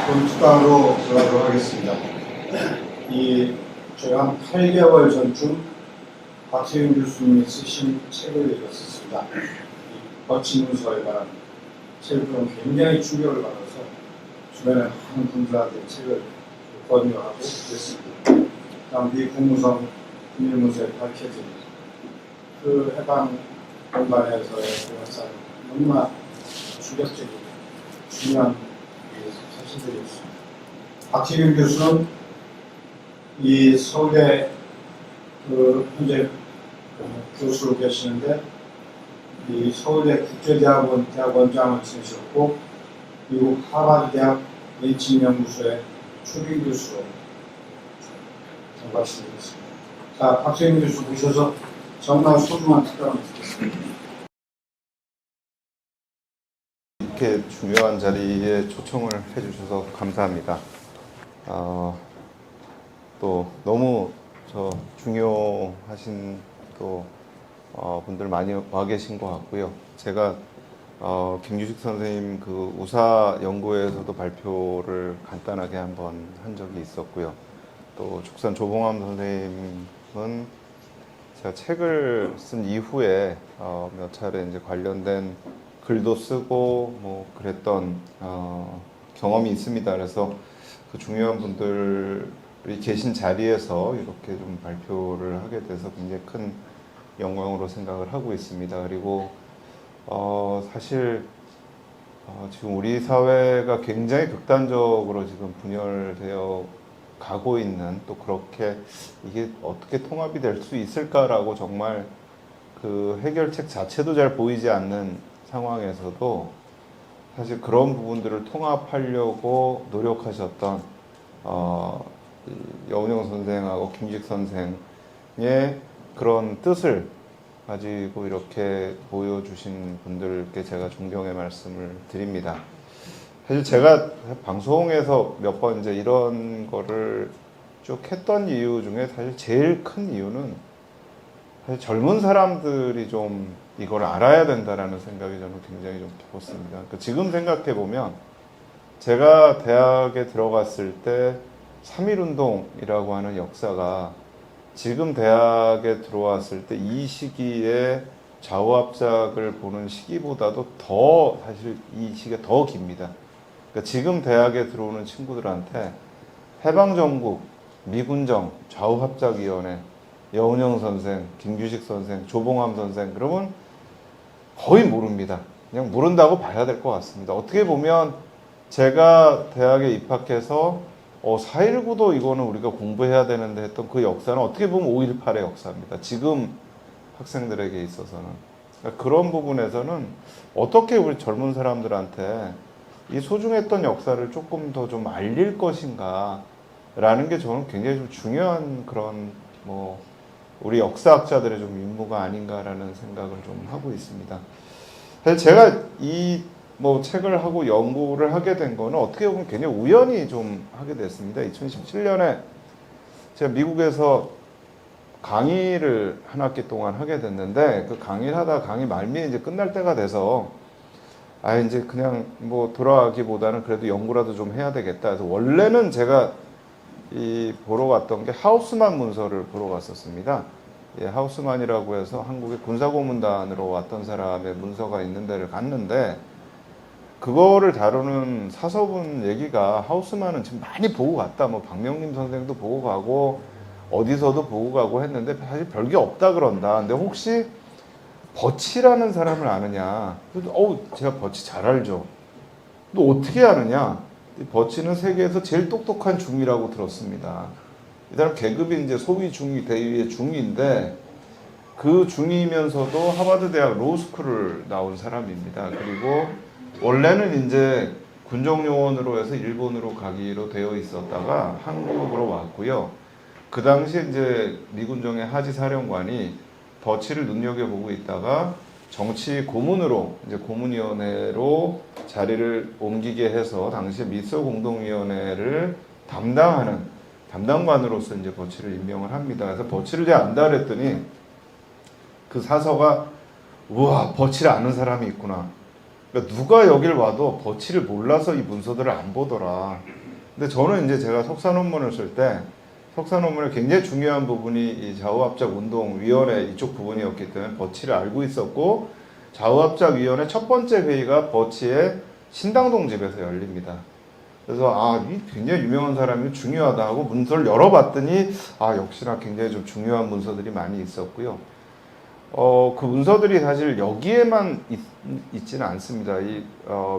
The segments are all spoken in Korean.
본특강으로 들어가도록 하겠습니다. 제가 한 8개월 전쯤 박세윤 교수님이 쓰신 책을 읽었습니다. 거친 문서에 관한 책을 굉장히 충격을 받아서 주변에 많은 분들한테 책을 권유하고 그랬습니다. 다음 미 국무성 비밀문서에 밝혀진 그 해방 공간에서의 역사는 너무나 충격적이고 중요한 사실들이었습니다. 박세윤 교수는 이 서울대 현재 교수로 계시는데 이 서울대 국제대학원 대학원장을 지내셨고 미국 하버드 대학 벤치 연구소의 초빙 교수로 말씀드리겠습니다. 자, 박세윤 교수 모셔서 정말 소중한 특강을 듣겠습니다. 이렇게 중요한 자리에 초청을 해주셔서 감사합니다. 또 너무 중요하신 분들 많이 와 계신 것 같고요. 제가 김규식 선생님 그 우사 연구회에서도 발표를 간단하게 한번 한 적이 있었고요. 또 축산 조봉암 선생님은 제가 책을 쓴 이후에 몇 차례 이제 관련된 글도 쓰고 뭐 그랬던 경험이 있습니다. 그래서 그 중요한 분들이 계신 자리에서 이렇게 좀 발표를 하게 돼서 굉장히 큰 영광으로 생각을 하고 있습니다. 그리고 사실 지금 우리 사회가 굉장히 극단적으로 지금 분열되어 가고 있는, 또 그렇게 이게 어떻게 통합이 될 수 있을까라고 정말 그 해결책 자체도 잘 보이지 않는 상황에서도 사실 그런 부분들을 통합하려고 노력하셨던 여운형 선생하고 김규식 선생의 그런 뜻을 가지고 이렇게 보여주신 분들께 제가 존경의 말씀을 드립니다. 사실 제가 방송에서 몇 번 이제 이런 거를 쭉 했던 이유 중에 사실 제일 큰 이유는 사실 젊은 사람들이 좀 이걸 알아야 된다라는 생각이 저는 굉장히 좀 깊었습니다. 그러니까 지금 생각해 보면 제가 대학에 들어갔을 때 3.1운동이라고 하는 역사가 지금 대학에 들어왔을 때 이 시기에 좌우합작을 보는 시기보다도 더 사실 이 시기가 더 깁니다. 그러니까 지금 대학에 들어오는 친구들한테 해방정국, 미군정, 좌우합작위원회, 여운형 선생, 김규식 선생, 조봉암 선생, 그러면 거의 모릅니다. 그냥 모른다고 봐야 될 것 같습니다. 어떻게 보면 제가 대학에 입학해서 4.19도 이거는 우리가 공부해야 되는데 했던 그 역사는 어떻게 보면 5.18의 역사입니다. 지금 학생들에게 있어서는. 그러니까 그런 부분에서는 어떻게 우리 젊은 사람들한테 이 소중했던 역사를 조금 더 좀 알릴 것인가 라는 게 저는 굉장히 좀 중요한 그런 우리 역사학자들의 좀 임무가 아닌가라는 생각을 좀 하고 있습니다. 사실 제가 이 책을 하고 연구를 하게 된 거는 어떻게 보면 굉장히 우연히 좀 하게 됐습니다. 2017년에 제가 미국에서 강의를 한 학기 동안 하게 됐는데, 그 강의를 하다가 강의 말미에 이제 끝날 때가 돼서 이제 그냥 돌아가기보다는 그래도 연구라도 좀 해야 되겠다. 그래서 원래는 제가 보러 갔던 게 하우스만 문서를 보러 갔었습니다. 예, 하우스만이라고 해서 한국의 군사고문단으로 왔던 사람의 문서가 있는 데를 갔는데, 그거를 다루는 사서분 얘기가 하우스만은 지금 많이 보고 갔다. 박명림 선생도 보고 가고 어디서도 보고 가고 했는데 사실 별게 없다 그런다. 근데 혹시 버치라는 사람을 아느냐? 제가 버치 잘 알죠. 너 어떻게 아느냐? 버치는 세계에서 제일 똑똑한 중위라고 들었습니다. 이 사람 계급이 이제 소위 중위, 대위의 중위인데 그 중위면서도 하버드 대학 로스쿨을 나온 사람입니다. 그리고 원래는 이제 군정요원으로 해서 일본으로 가기로 되어 있었다가 한국으로 왔고요. 그 당시 이제 미군정의 하지 사령관이 버치를 눈여겨보고 있다가 정치 고문으로 이제 고문위원회로 자리를 옮기게 해서 당시에 미소 공동위원회를 담당하는 담당관으로서 이제 버치를 임명을 합니다. 그래서 버치를 잘 안다 그랬더니 그 사서가 우와 버치를 아는 사람이 있구나. 그러니까 누가 여길 와도 버치를 몰라서 이 문서들을 안 보더라. 근데 저는 이제 제가 석사 논문을 쓸 때 석사 논문의 굉장히 중요한 부분이 이 좌우합작운동위원회 이쪽 부분이었기 때문에 버치를 알고 있었고, 좌우합작위원회 첫 번째 회의가 버치의 신당동 집에서 열립니다. 그래서 이 굉장히 유명한 사람이 중요하다 하고 문서를 열어봤더니 역시나 굉장히 좀 중요한 문서들이 많이 있었고요. 그 문서들이 사실 여기에만 있지는 않습니다. 이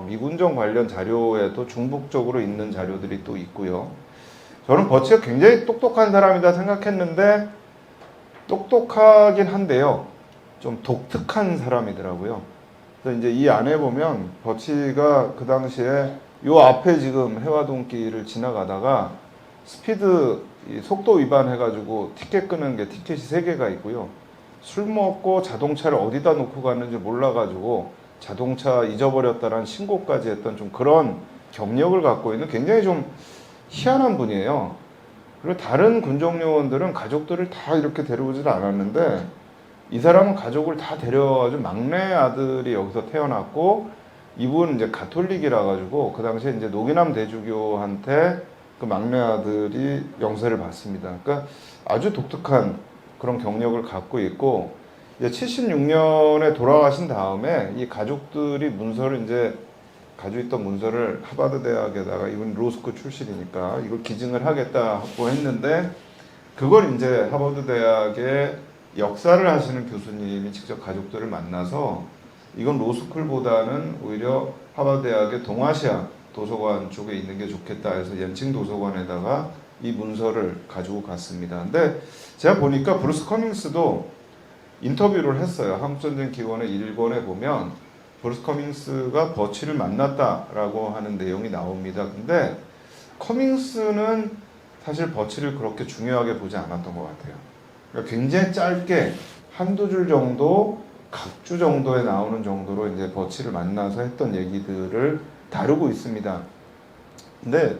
미군정 관련 자료에도 중복적으로 있는 자료들이 또 있고요. 저는 버치가 굉장히 똑똑한 사람이다 생각했는데 똑똑하긴 한데요, 좀 독특한 사람이더라고요. 그래서 이제 이 안에 보면 버치가 그 당시에 요 앞에 지금 해화동길을 지나가다가 스피드 속도 위반해가지고 티켓 끄는 게 티켓이 3개가 있고요. 술 먹고 자동차를 어디다 놓고 갔는지 몰라가지고 자동차 잊어버렸다는 신고까지 했던 좀 그런 경력을 갖고 있는 굉장히 좀 희한한 분이에요. 그리고 다른 군정요원들은 가족들을 다 이렇게 데려오질 않았는데 이 사람은 가족을 다 데려와가지고 막내 아들이 여기서 태어났고, 이분은 이제 가톨릭이라 가지고 그 당시에 이제 노기남 대주교한테 그 막내 아들이 영세를 받습니다. 그러니까 아주 독특한 그런 경력을 갖고 있고, 이제 76년에 돌아가신 다음에 이 가족들이 문서를 이제 가지고 있던 문서를 하버드 대학에다가, 이분 로스쿨 출신이니까 이걸 기증을 하겠다고 했는데, 그걸 이제 하버드 대학의 역사를 하시는 교수님이 직접 가족들을 만나서 이건 로스쿨보다는 오히려 하버드 대학의 동아시아 도서관 쪽에 있는 게 좋겠다 해서 옌칭 도서관에다가 이 문서를 가지고 갔습니다. 근데 제가 보니까 브루스 커밍스도 인터뷰를 했어요. 한국전쟁 기원의 1권에 보면 브루스 커밍스가 버치를 만났다라고 하는 내용이 나옵니다. 근데 커밍스는 사실 버치를 그렇게 중요하게 보지 않았던 것 같아요. 그러니까 굉장히 짧게 한두 줄 정도, 각주 정도에 나오는 정도로 이제 버치를 만나서 했던 얘기들을 다루고 있습니다. 근데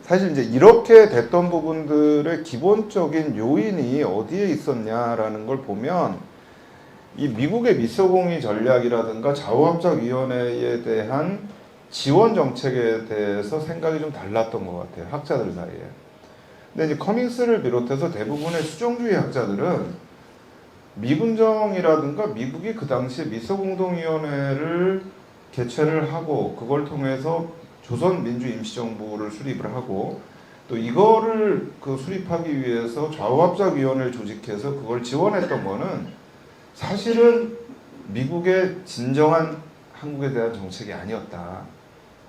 사실 이제 이렇게 됐던 부분들의 기본적인 요인이 어디에 있었냐라는 걸 보면, 이 미국의 미소공의 전략이라든가 좌우합작위원회에 대한 지원 정책에 대해서 생각이 좀 달랐던 것 같아요, 학자들 사이에. 근데 이제 커밍스를 비롯해서 대부분의 수정주의 학자들은 미군정이라든가 미국이 그 당시에 미소공동위원회를 개최를 하고 그걸 통해서 조선민주임시정부를 수립을 하고, 또 이거를 수립하기 위해서 좌우합작위원회를 조직해서 그걸 지원했던 거는 사실은 미국의 진정한 한국에 대한 정책이 아니었다.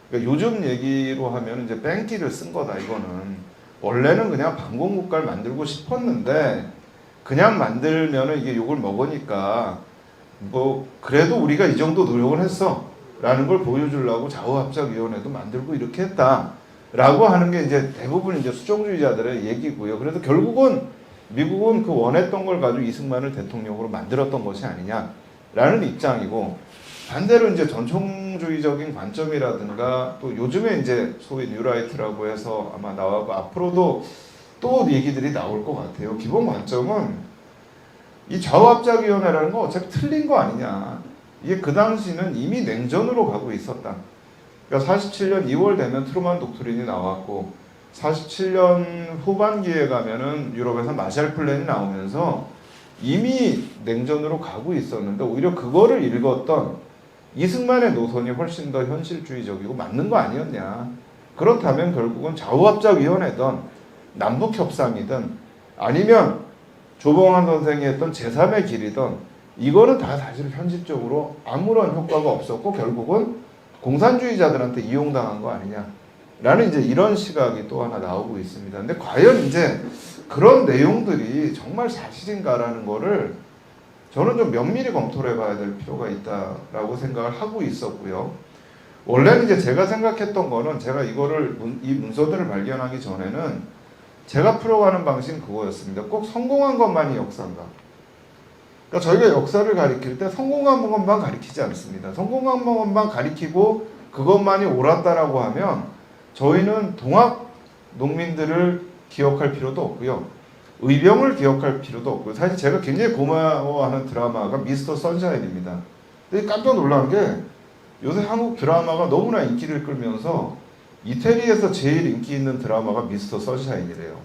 그러니까 요즘 얘기로 하면 이제 뺑기를 쓴 거다, 이거는. 원래는 그냥 반공국가를 만들고 싶었는데 그냥 만들면은 이게 욕을 먹으니까 뭐 그래도 우리가 이 정도 노력을 했어 라는 걸 보여주려고 좌우합작위원회도 만들고 이렇게 했다 라고 하는 게 이제 대부분 이제 수정주의자들의 얘기고요. 그래서 결국은 미국은 그 원했던 걸 가지고 이승만을 대통령으로 만들었던 것이 아니냐라는 입장이고, 반대로 이제 전통주의적인 관점이라든가 또 요즘에 이제 소위 뉴라이트라고 해서 아마 나오고 앞으로도 또 얘기들이 나올 것 같아요. 기본 관점은 이 좌우합작위원회라는 거 어차피 틀린 거 아니냐. 이게 그 당시는 이미 냉전으로 가고 있었다. 그러니까 47년 2월 되면 트루만 독트린이 나왔고 47년 후반기에 가면은 유럽에서 마샬 플랜이 나오면서 이미 냉전으로 가고 있었는데 오히려 그거를 읽었던 이승만의 노선이 훨씬 더 현실주의적이고 맞는 거 아니었냐. 그렇다면 결국은 좌우합작위원회든 남북협상이든 아니면 조봉환 선생이 했던 제3의 길이든 이거는 다 사실 현실적으로 아무런 효과가 없었고 결국은 공산주의자들한테 이용당한 거 아니냐라는 이제 이런 시각이 또 하나 나오고 있습니다. 근데 과연 이제 그런 내용들이 정말 사실인가라는 거를 저는 좀 면밀히 검토를 해봐야 될 필요가 있다라고 생각을 하고 있었고요. 원래는 이제 제가 생각했던 거는 제가 이거를 이 문서들을 발견하기 전에는 제가 풀어가는 방식은 그거였습니다. 꼭 성공한 것만이 역사인가? 그러니까 저희가 역사를 가리킬 때 성공한 것만 가리키지 않습니다. 성공한 것만 가리키고 그것만이 옳았다라고 하면 저희는 동학 농민들을 기억할 필요도 없고요. 의병을 기억할 필요도 없고요. 사실 제가 굉장히 고마워하는 드라마가 미스터 선샤인입니다. 근데 깜짝 놀란 게 요새 한국 드라마가 너무나 인기를 끌면서 이태리에서 제일 인기 있는 드라마가 미스터 선샤인이래요.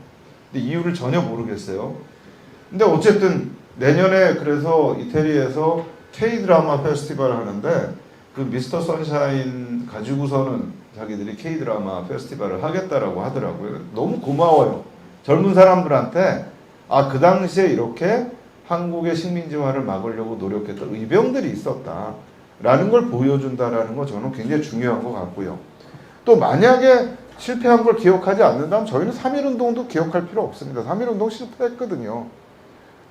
근데 이유를 전혀 모르겠어요. 근데 어쨌든 내년에 그래서 이태리에서 K-드라마 페스티벌을 하는데 그 미스터 선샤인 가지고서는 자기들이 K-드라마 페스티벌을 하겠다라고 하더라고요. 너무 고마워요. 젊은 사람들한테 그 당시에 이렇게 한국의 식민지화를 막으려고 노력했던 의병들이 있었다라는 걸 보여준다라는 거 저는 굉장히 중요한 것 같고요. 또 만약에 실패한 걸 기억하지 않는다면 저희는 3.1운동도 기억할 필요 없습니다. 3.1운동 실패했거든요.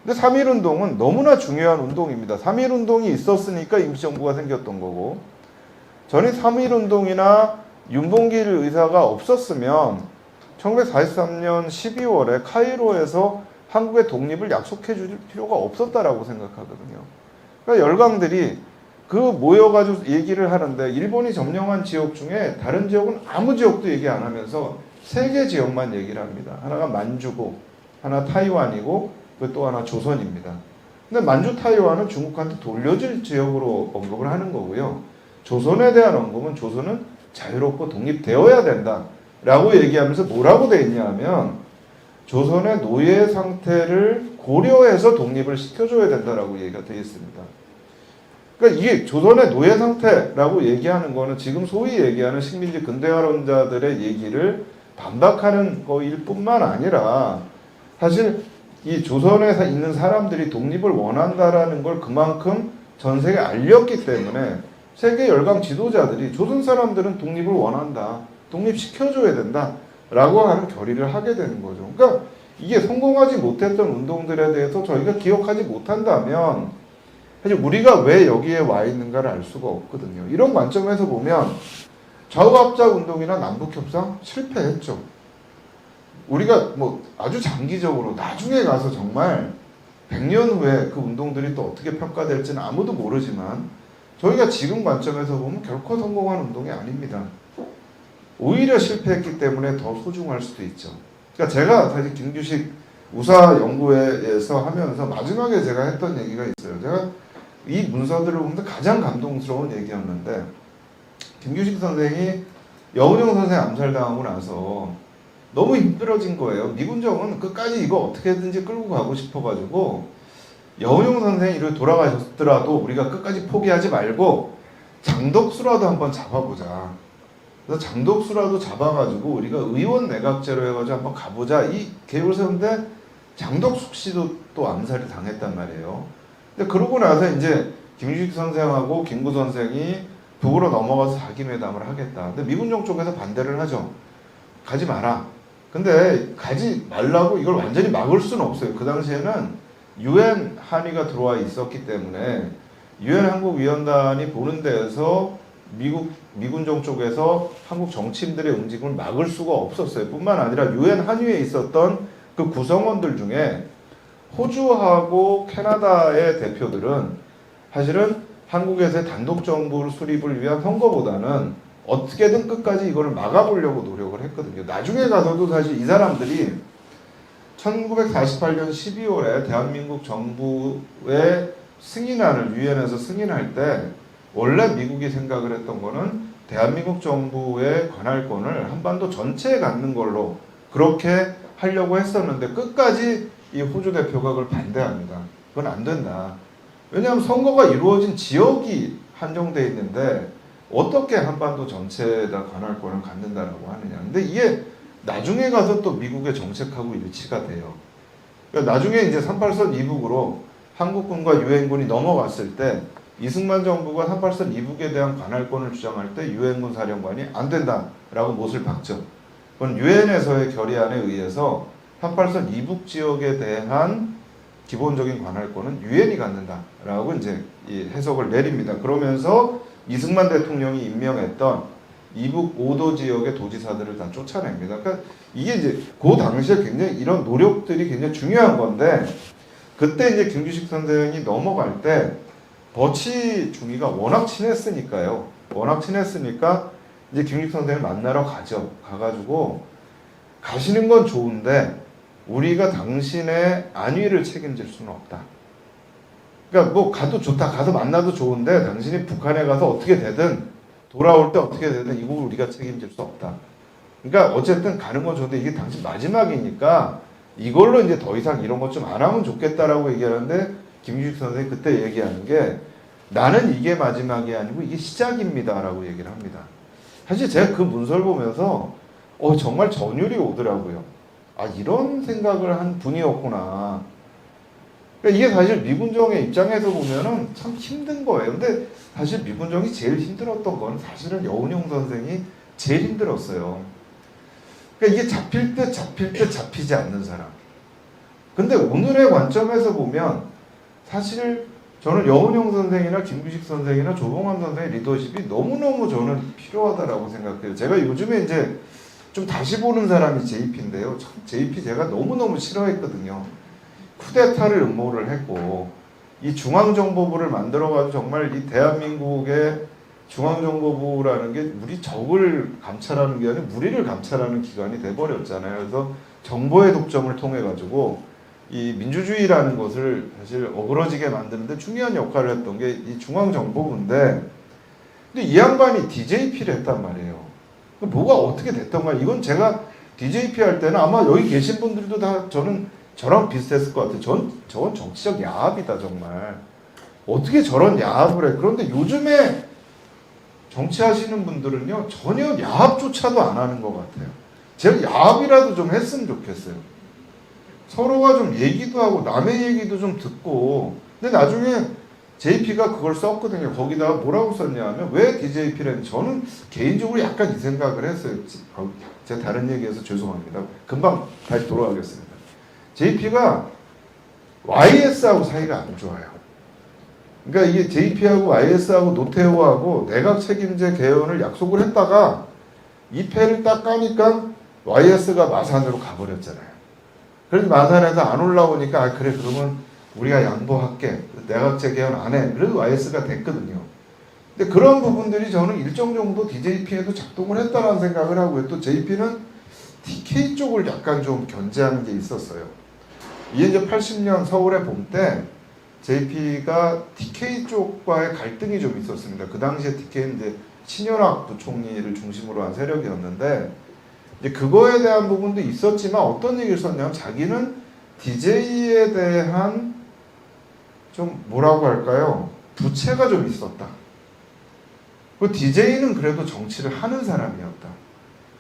근데 3.1운동은 너무나 중요한 운동입니다. 3.1운동이 있었으니까 임시정부가 생겼던 거고, 저는 3.1운동이나 윤봉길 의사가 없었으면 1943년 12월에 카이로에서 한국의 독립을 약속해 줄 필요가 없었다라고 생각하거든요. 그러니까 열강들이 그 모여가지고 얘기를 하는데 일본이 점령한 지역 중에 다른 지역은 아무 지역도 얘기 안 하면서 3개 지역만 얘기를 합니다. 하나가 만주고, 하나 타이완이고, 또 하나 조선입니다. 근데 만주 타이완은 중국한테 돌려질 지역으로 언급을 하는 거고요. 조선에 대한 언급은 조선은 자유롭고 독립되어야 된다라고 얘기하면서 뭐라고 돼 있냐 하면 조선의 노예 상태를 고려해서 독립을 시켜줘야 된다라고 얘기가 되어 있습니다. 그러니까 이게 조선의 노예 상태라고 얘기하는 거는 지금 소위 얘기하는 식민지 근대화론자들의 얘기를 반박하는 거일 뿐만 아니라 사실 이 조선에 있는 사람들이 독립을 원한다라는 걸 그만큼 전 세계에 알렸기 때문에 세계 열강 지도자들이 조선 사람들은 독립을 원한다, 독립시켜줘야 된다 라고 하는 결의를 하게 되는 거죠. 그러니까 이게 성공하지 못했던 운동들에 대해서 저희가 기억하지 못한다면 사실 우리가 왜 여기에 와 있는가를 알 수가 없거든요. 이런 관점에서 보면 좌우합작 운동이나 남북협상 실패했죠. 우리가 뭐 아주 장기적으로 나중에 가서 정말 100년 후에 그 운동들이 또 어떻게 평가될지는 아무도 모르지만 저희가 지금 관점에서 보면 결코 성공한 운동이 아닙니다. 오히려 실패했기 때문에 더 소중할 수도 있죠. 그러니까 제가 사실 김규식 우사 연구회에서 하면서 마지막에 제가 했던 얘기가 있어요. 제가 이 문서들을 보면서 가장 감동스러운 얘기였는데 김규식 선생이 여운형 선생 암살당하고 나서 너무 힘들어진 거예요. 미군정은 끝까지 이거 어떻게든지 끌고 가고 싶어가지고 여운형 선생이 이렇게 돌아가셨더라도 우리가 끝까지 포기하지 말고 장덕수라도 한번 잡아보자. 그래서 장덕수라도 잡아가지고 우리가 의원 내각제로 해가지고 한번 가보자. 이 계획을 세웠는데 장덕숙 씨도 또 암살이 당했단 말이에요. 근데 그러고 나서 이제 김규식 선생하고 김구 선생이 북으로 넘어가서 사기회담을 하겠다. 근데 미군정 쪽에서 반대를 하죠. 가지 마라. 근데 가지 말라고 이걸 완전히 막을 수는 없어요. 그 당시에는 유엔 한의가 들어와 있었기 때문에 유엔 한국위원단이 보는 데에서 미군정 쪽에서 한국 정치인들의 움직임을 막을 수가 없었어요. 뿐만 아니라 유엔 한의에 있었던 그 구성원들 중에 호주하고 캐나다의 대표들은 사실은 한국에서의 단독정부 수립을 위한 선거보다는 어떻게든 끝까지 이걸 막아보려고 노력을 했거든요. 나중에 가서도 사실 이 사람들이 1948년 12월에 대한민국 정부의 승인안을 유엔에서 승인할 때 원래 미국이 생각을 했던 거는 대한민국 정부의 관할권을 한반도 전체에 갖는 걸로 그렇게 하려고 했었는데 끝까지 이 호주 대표가 그걸 반대합니다. 그건 안 된다. 왜냐하면 선거가 이루어진 지역이 한정되어 있는데 어떻게 한반도 전체에다 관할권을 갖는다라고 하느냐. 근데 이게 나중에 가서 또 미국의 정책하고 일치가 돼요. 그러니까 나중에 이제 38선 이북으로 한국군과 유엔군이 넘어갔을 때 이승만 정부가 38선 이북에 대한 관할권을 주장할 때 유엔군 사령관이 안 된다라고 못을 박죠. 그건 유엔에서의 결의안에 의해서 38선 이북 지역에 대한 기본적인 관할권은 유엔이 갖는다라고 이제 이 해석을 내립니다. 그러면서 이승만 대통령이 임명했던 이북 5도 지역의 도지사들을 다 쫓아냅니다. 그러니까 이게 이제 그 당시에 굉장히 이런 노력들이 굉장히 중요한 건데 그때 이제 김규식 선생이 넘어갈 때 버치 중위가 워낙 친했으니까요. 워낙 친했으니까 이제 김규식 선생을 만나러 가죠. 가가지고 가시는 건 좋은데 우리가 당신의 안위를 책임질 수는 없다. 그러니까 뭐 가도 좋다, 가서 만나도 좋은데 당신이 북한에 가서 어떻게 되든 돌아올 때 어떻게 되든 이걸 우리가 책임질 수 없다. 그러니까 어쨌든 가는 건 좋은데 이게 당신 마지막이니까 이걸로 이제 더 이상 이런 것 좀 안 하면 좋겠다라고 얘기하는데 김규식 선생님이 그때 얘기하는 게 나는 이게 마지막이 아니고 이게 시작입니다라고 얘기를 합니다. 사실 제가 그 문서를 보면서 정말 전율이 오더라고요. 아, 이런 생각을 한 분이었구나. 그러니까 이게 사실 미군정의 입장에서 보면은 참 힘든 거예요. 근데 사실 미군정이 제일 힘들었던 건 사실은 여운형 선생이 제일 힘들었어요. 그러니까 이게 잡힐 듯 잡히지 않는 사람. 근데 오늘의 관점에서 보면 사실 저는 여운형 선생이나 김규식 선생이나 조봉암 선생의 리더십이 너무너무 저는 필요하다라고 생각해요. 제가 요즘에 이제 좀 다시 보는 사람이 JP인데요. 참 JP 제가 너무너무 싫어했거든요. 쿠데타를 음모를 했고 이 중앙정보부를 만들어가지고 정말 이 대한민국의 중앙정보부라는 게 우리 적을 감찰하는 게 아니라 우리를 감찰하는 기관이 돼버렸잖아요. 그래서 정보의 독점을 통해 가지고 이 민주주의라는 것을 사실 어그러지게 만드는데 중요한 역할을 했던 게 이 중앙정보부인데, 근데 이 양반이 DJP를 했단 말이에요. 뭐가 어떻게 됐던 거야? 이건 제가 DJP 할 때는 아마 여기 계신 분들도 다 저랑 비슷했을 것 같아요. 저건 정치적 야합이다 정말. 어떻게 저런 야합을 해? 그런데 요즘에 정치하시는 분들은요 전혀 야합조차도 안 하는 것 같아요. 제가 야합이라도 좀 했으면 좋겠어요. 서로가 좀 얘기도 하고 남의 얘기도 좀 듣고. 근데 나중에 JP가 그걸 썼거든요. 거기다가 뭐라고 썼냐면 왜 DJP를 했는지 저는 개인적으로 약간 이 생각을 했어요. 제가 다른 얘기해서 죄송합니다. 금방 다시 돌아가겠습니다. JP가 YS하고 사이가 안 좋아요. 그러니까 이게 JP하고 YS하고 노태우하고 내각 책임제 개헌을 약속을 했다가 이 패를 딱 까니까 YS가 마산으로 가버렸잖아요. 그래서 마산에서 안 올라오니까 아 그래 그러면 우리가 양보할게. 내각제 개헌 안 해. 그래도 YS가 됐거든요. 근데 그런 부분들이 저는 일정 정도 DJP에도 작동을 했다는 생각을 하고요. 또 JP는 TK 쪽을 약간 좀 견제하는 게 있었어요. 이게 이제 80년 서울의 봄 때 JP가 TK 쪽과의 갈등이 좀 있었습니다. 그 당시에 TK는 이제 친윤학 부총리를 중심으로 한 세력이었는데 이제 그거에 대한 부분도 있었지만 어떤 얘기를 썼냐면 자기는 DJ에 대한 좀 뭐라고 할까요? 부채가 좀 있었다. 그 DJ는 그래도 정치를 하는 사람이었다.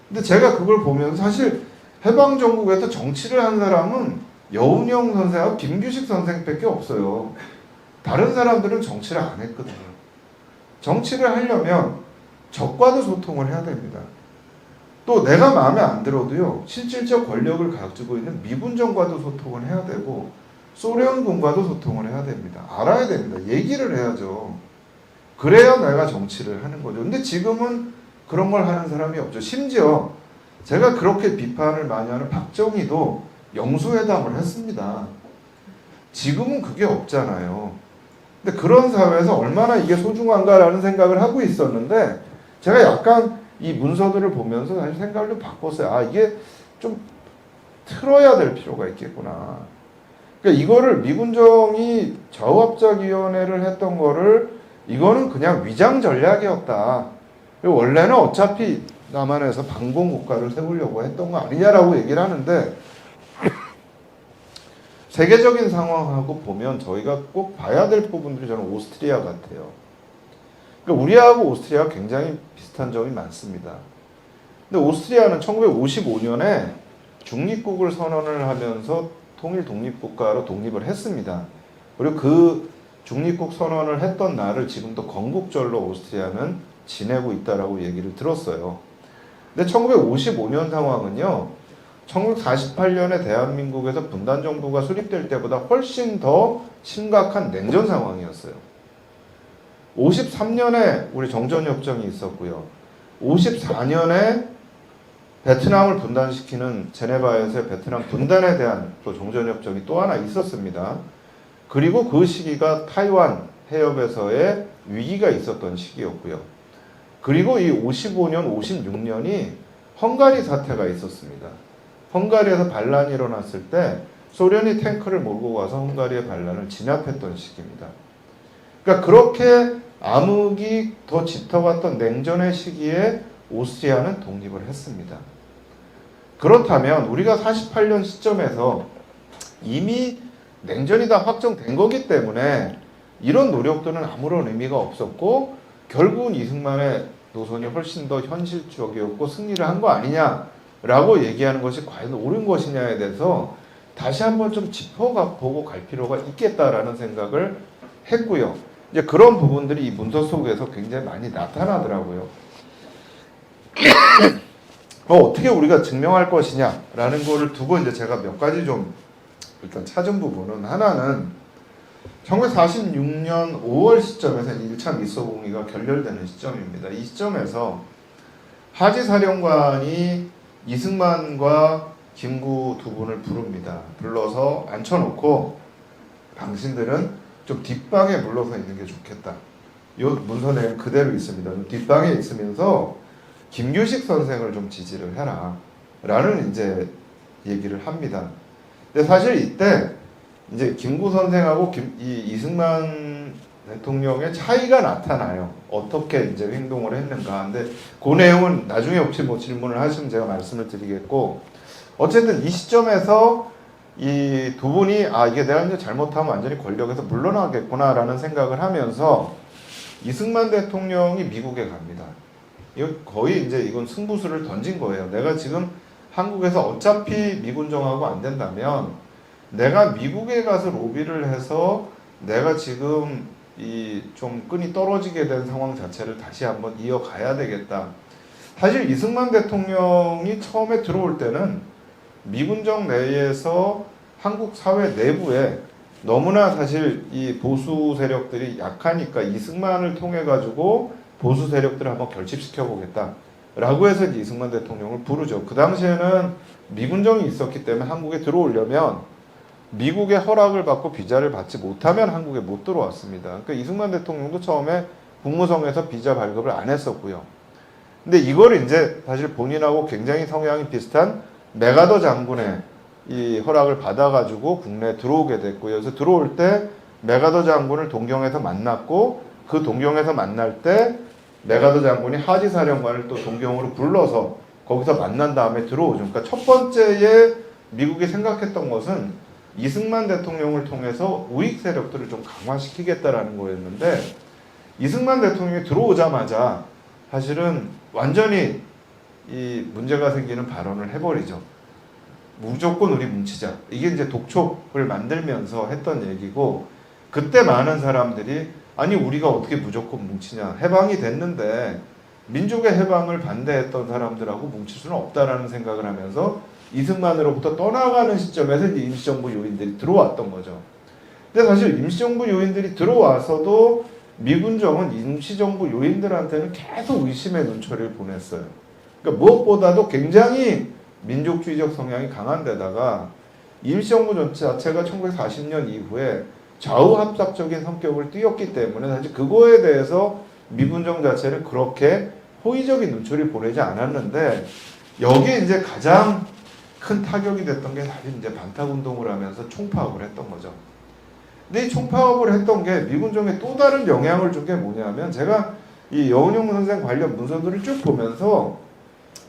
근데 제가 그걸 보면서 사실 해방정국에서 정치를 한 사람은 여운형 선생하고 김규식 선생밖에 없어요. 다른 사람들은 정치를 안 했거든요. 정치를 하려면 적과도 소통을 해야 됩니다. 또 내가 마음에 안 들어도요. 실질적 권력을 가지고 있는 미군정과도 소통을 해야 되고 소련군과도 소통을 해야 됩니다. 알아야 됩니다. 얘기를 해야죠. 그래야 내가 정치를 하는 거죠. 근데 지금은 그런 걸 하는 사람이 없죠. 심지어 제가 그렇게 비판을 많이 하는 박정희도 영수회담을 했습니다. 지금은 그게 없잖아요. 근데 그런 사회에서 얼마나 이게 소중한가라는 생각을 하고 있었는데 제가 약간 이 문서들을 보면서 사실 생각을 좀 바꿨어요. 아 이게 좀 틀어야 될 필요가 있겠구나. 그러니까 이거를 미군정이 저합작위원회를 했던 거를 이거는 그냥 위장 전략이었다. 원래는 어차피 남한에서 반공국가를 세우려고 했던 거 아니냐라고 얘기를 하는데 세계적인 상황하고 보면 저희가 꼭 봐야 될 부분들이 저는 오스트리아 같아요. 그러니까 우리하고 오스트리아가 굉장히 비슷한 점이 많습니다. 근데 오스트리아는 1955년에 중립국을 선언을 하면서 통일 독립국가로 독립을 했습니다. 그리고 그 중립국 선언을 했던 날을 지금도 건국절로 오스트리아는 지내고 있다라고 얘기를 들었어요. 근데 1955년 상황은요. 1948년에 대한민국에서 분단정부가 수립될 때보다 훨씬 더 심각한 냉전 상황이었어요. 53년에 우리 정전협정이 있었고요. 54년에 베트남을 분단시키는 제네바에서의 베트남 분단에 대한 또 정전협정이 또 하나 있었습니다. 그리고 그 시기가 타이완 해협에서의 위기가 있었던 시기였고요. 그리고 이 55년, 56년이 헝가리 사태가 있었습니다. 헝가리에서 반란이 일어났을 때 소련이 탱크를 몰고 가서 헝가리의 반란을 진압했던 시기입니다. 그러니까 그렇게 암흑이 더 짙어갔던 냉전의 시기에 오스트리아는 독립을 했습니다. 그렇다면 우리가 48년 시점에서 이미 냉전이 다 확정된 거기 때문에 이런 노력들은 아무런 의미가 없었고 결국은 이승만의 노선이 훨씬 더 현실적이었고 승리를 한 거 아니냐라고 얘기하는 것이 과연 옳은 것이냐에 대해서 다시 한번 좀 짚어보고 갈 필요가 있겠다라는 생각을 했고요. 이제 그런 부분들이 이 문서 속에서 굉장히 많이 나타나더라고요. 어떻게 우리가 증명할 것이냐라는 거를 두고 이제 제가 몇 가지 좀 일단 찾은 부분은, 하나는 1946년 5월 시점에서 1차 미소공의가 결렬되는 시점입니다. 이 시점에서 하지 사령관이 이승만과 김구 두 분을 부릅니다. 불러서 앉혀놓고 당신들은 좀 뒷방에 물러서 있는 게 좋겠다. 이 문서 내용 그대로 있습니다. 뒷방에 있으면서 김규식 선생을 좀 지지를 해라 라는 이제 얘기를 합니다. 근데 사실 이때 이제 김구 선생하고 이승만 대통령의 차이가 나타나요. 어떻게 이제 행동을 했는가. 근데 그 내용은 나중에 혹시 뭐 질문을 하시면 제가 말씀을 드리겠고, 어쨌든 이 시점에서 이 두 분이 이게 내가 이제 잘못하면 완전히 권력에서 물러나겠구나라는 생각을 하면서 이승만 대통령이 미국에 갑니다. 이거 거의 이제 이건 승부수를 던진 거예요. 내가 지금 한국에서 어차피 미군정하고 안 된다면 내가 미국에 가서 로비를 해서 내가 지금 이 좀 끈이 떨어지게 된 상황 자체를 다시 한번 이어가야 되겠다. 사실 이승만 대통령이 처음에 들어올 때는 미군정 내에서 한국 사회 내부에 너무나 사실 이 보수 세력들이 약하니까 이승만을 통해 가지고 보수 세력들을 한번 결집시켜 보겠다 라고 해서 이제 이승만 대통령을 부르죠. 그 당시에는 미군정이 있었기 때문에 한국에 들어오려면 미국의 허락을 받고 비자를 받지 못하면 한국에 못 들어왔습니다. 그러니까 이승만 대통령도 처음에 국무성에서 비자 발급을 안 했었고요. 근데 이걸 이제 사실 본인하고 굉장히 성향이 비슷한 메가더 장군의 이 허락을 받아가지고 국내에 들어오게 됐고요. 그래서 들어올 때 메가더 장군을 동경에서 만났고, 그 동경에서 만날 때 메가더 장군이 하지 사령관을 또 동경으로 불러서 거기서 만난 다음에 들어오죠. 그러니까 첫 번째에 미국이 생각했던 것은 이승만 대통령을 통해서 우익 세력들을 좀 강화시키겠다라는 거였는데, 이승만 대통령이 들어오자마자 사실은 완전히 이 문제가 생기는 발언을 해버리죠. 무조건 우리 뭉치자. 이게 이제 독촉을 만들면서 했던 얘기고, 그때 많은 사람들이 아니 우리가 어떻게 무조건 뭉치냐. 해방이 됐는데 민족의 해방을 반대했던 사람들하고 뭉칠 수는 없다라는 생각을 하면서 이승만으로부터 떠나가는 시점에서 이제 임시정부 요인들이 들어왔던 거죠. 근데 사실 임시정부 요인들이 들어와서도 미군정은 임시정부 요인들한테는 계속 의심의 눈초리를 보냈어요. 그러니까 무엇보다도 굉장히 민족주의적 성향이 강한 데다가 임시정부 자체가 1940년 이후에 좌우합작적인 성격을 띠었기 때문에 사실 그거에 대해서 미군정 자체는 그렇게 호의적인 눈초리를 보내지 않았는데, 여기에 이제 가장 큰 타격이 됐던 게 사실 이제 반탁운동을 하면서 총파업을 했던 거죠. 근데 이 총파업을 했던 게 미군정에 또 다른 영향을 준 게 뭐냐면, 제가 이 여운형 선생 관련 문서들을 쭉 보면서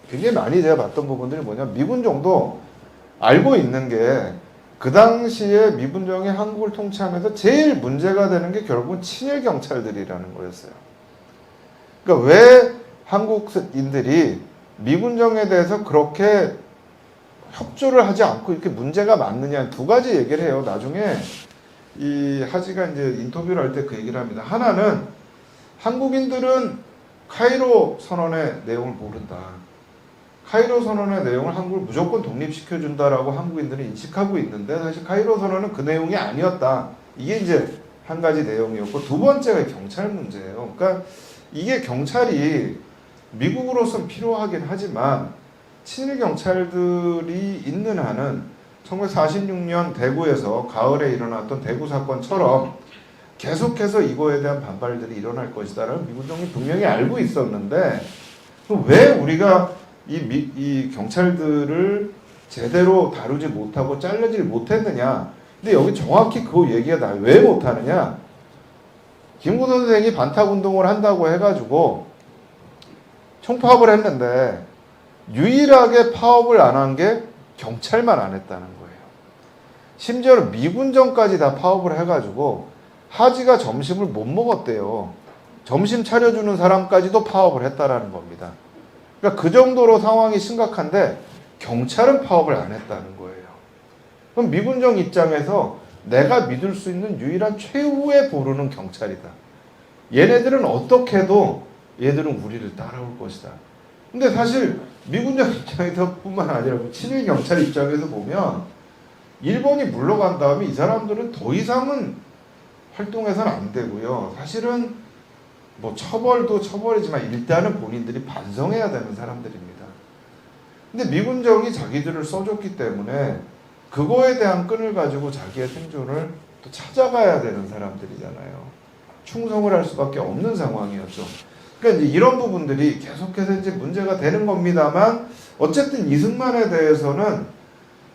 굉장히 많이 제가 봤던 부분들이 뭐냐면, 미군정도 알고 있는 게 그 당시에 미군정이 한국을 통치하면서 제일 문제가 되는 게 결국은 친일 경찰들이라는 거였어요. 그러니까 왜 한국인들이 미군정에 대해서 그렇게 협조를 하지 않고 이렇게 문제가 많느냐, 두 가지 얘기를 해요. 나중에 이 하지가 이제 인터뷰를 할 때 그 얘기를 합니다. 하나는 한국인들은 카이로 선언의 내용을 모른다. 카이로 선언의 내용을 한국을 무조건 독립시켜준다라고 한국인들은 인식하고 있는데, 사실 카이로 선언은 그 내용이 아니었다. 이게 이제 한 가지 내용이었고, 두 번째가 경찰 문제예요. 그러니까 이게 경찰이 미국으로서는 필요하긴 하지만 친일 경찰들이 있는 한은 1946년 대구에서 가을에 일어났던 대구 사건처럼 계속해서 이거에 대한 반발들이 일어날 것이다라는 미군정이 분명히 알고 있었는데, 왜 우리가 이 경찰들을 제대로 다루지 못하고 잘라지 못했느냐. 근데 여기 정확히 그 얘기가 나 왜 못하느냐. 김구 선생이 반탁운동을 한다고 해가지고 총파업을 했는데 유일하게 파업을 안 한 게 경찰만 안 했다는 거예요. 심지어는 미군정까지 다 파업을 해가지고 하지가 점심을 못 먹었대요. 점심 차려주는 사람까지도 파업을 했다라는 겁니다. 그러니까 그 정도로 상황이 심각한데 경찰은 파업을 안 했다는 거예요. 그럼 미군정 입장에서 내가 믿을 수 있는 유일한 최후의 보루는 경찰이다. 얘네들은 어떻게 해도 얘들은 우리를 따라올 것이다. 근데 사실 미군정 입장에서 뿐만 아니라 친일 경찰 입장에서 보면 일본이 물러간 다음에 이 사람들은 더 이상은 활동해서는 안 되고요. 사실은 뭐 처벌도 처벌이지만 일단은 본인들이 반성해야 되는 사람들입니다. 근데 미군정이 자기들을 써줬기 때문에 그거에 대한 끈을 가지고 자기의 생존을 또 찾아가야 되는 사람들이잖아요. 충성을 할 수밖에 없는 상황이었죠. 그러니까 이제 이런 부분들이 계속해서 이제 문제가 되는 겁니다만 어쨌든 이승만에 대해서는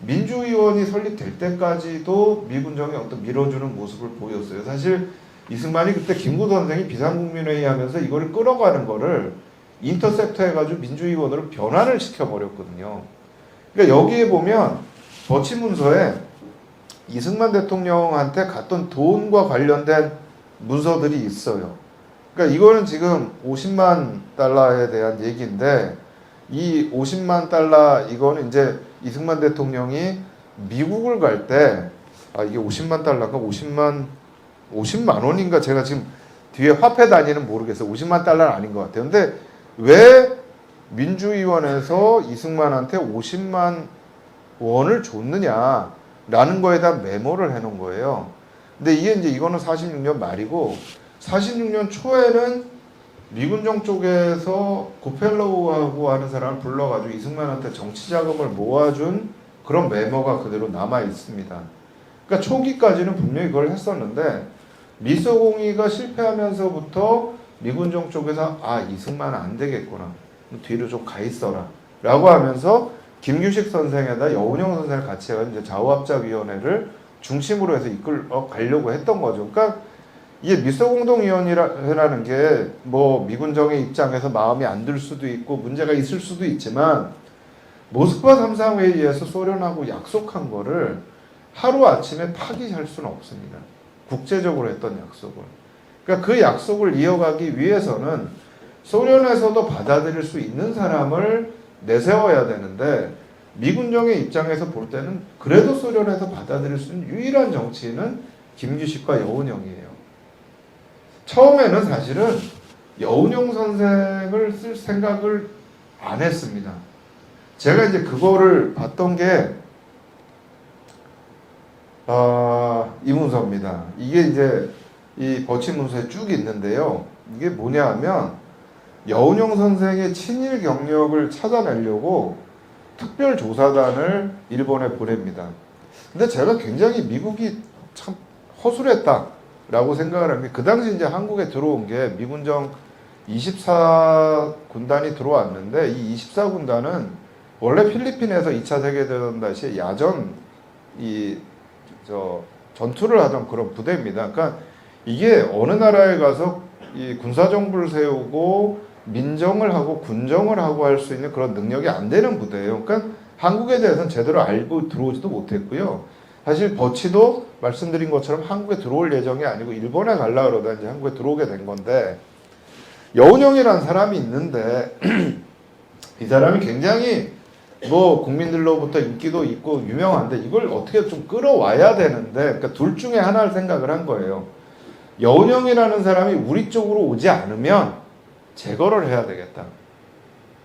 민주의원이 설립될 때까지도 미군정이 어떤 밀어주는 모습을 보였어요. 사실 이승만이 그때 김구 선생이 비상국민회의 하면서 이거를 끌어가는 거를 인터셉터 해가지고 민주의원으로 변환을 시켜버렸거든요. 그러니까 여기에 보면 버치문서에 이승만 대통령한테 갔던 돈과 관련된 문서들이 있어요. 그러니까 이거는 지금 50만 달러에 대한 얘기인데 이 50만 달러 이거는 이제 이승만 대통령이 미국을 갈 때 이게 50만 달러인가 50만 원인가 제가 지금 뒤에 화폐 단위는 모르겠어요. 50만 달러는 아닌 것 같아요. 근데 왜 민주의원에서 이승만한테 50만 원을 줬느냐라는 거에 대한 메모를 해놓은 거예요. 근데 이게 이제 이거는 46년 말이고 46년 초에는 미군정 쪽에서 고펠로우하고 하는 사람을 불러가지고 이승만한테 정치 자금을 모아준 그런 메모가 그대로 남아 있습니다. 그러니까 초기까지는 분명히 그걸 했었는데 미소공의가 실패하면서부터 미군정 쪽에서 이승만은 안 되겠구나. 뒤로 좀 가 있어라. 라고 하면서 김규식 선생에다 여운형 선생을 같이 해서 이제 좌우합작위원회를 중심으로 해서 이끌어 가려고 했던 거죠. 그러니까 이게 미소공동위원회라는 게 뭐 미군정의 입장에서 마음이 안 들 수도 있고 문제가 있을 수도 있지만 모스크바 3.3 회의에서 소련하고 약속한 거를 하루아침에 파기할 수는 없습니다. 국제적으로 했던 약속을. 그러니까 그 약속을 이어가기 위해서는 소련에서도 받아들일 수 있는 사람을 내세워야 되는데 미군정의 입장에서 볼 때는 그래도 소련에서 받아들일 수 있는 유일한 정치인은 김규식과 여운형이에요. 처음에는 사실은 여운형 선생을 쓸 생각을 안 했습니다. 제가 이제 그거를 봤던 게 이 문서입니다. 이게 이제 이 버치 문서에 쭉 있는데요. 이게 뭐냐 하면 여운형 선생의 친일 경력을 찾아내려고 특별조사단을 일본에 보냅니다. 근데 제가 굉장히 미국이 참 허술했다라고 생각을 하는 게 그 당시 이제 한국에 들어온 게 미군정 24군단이 들어왔는데 이 24군단은 원래 필리핀에서 2차 세계대전 당시에 야전 전투를 하던 그런 부대입니다. 그러니까 이게 어느 나라에 가서 이 군사정부를 세우고 민정을 하고 군정을 하고 할 수 있는 그런 능력이 안 되는 부대예요. 그러니까 한국에 대해서는 제대로 알고 들어오지도 못했고요. 사실 버치도 말씀드린 것처럼 한국에 들어올 예정이 아니고 일본에 가려고 그러다 이제 한국에 들어오게 된 건데 여운형이라는 사람이 있는데 이 사람이 굉장히 뭐 국민들로부터 인기도 있고 유명한데 이걸 어떻게 좀 끌어와야 되는데 그러니까 둘 중에 하나를 생각을 한 거예요. 여운형이라는 사람이 우리 쪽으로 오지 않으면 제거를 해야 되겠다.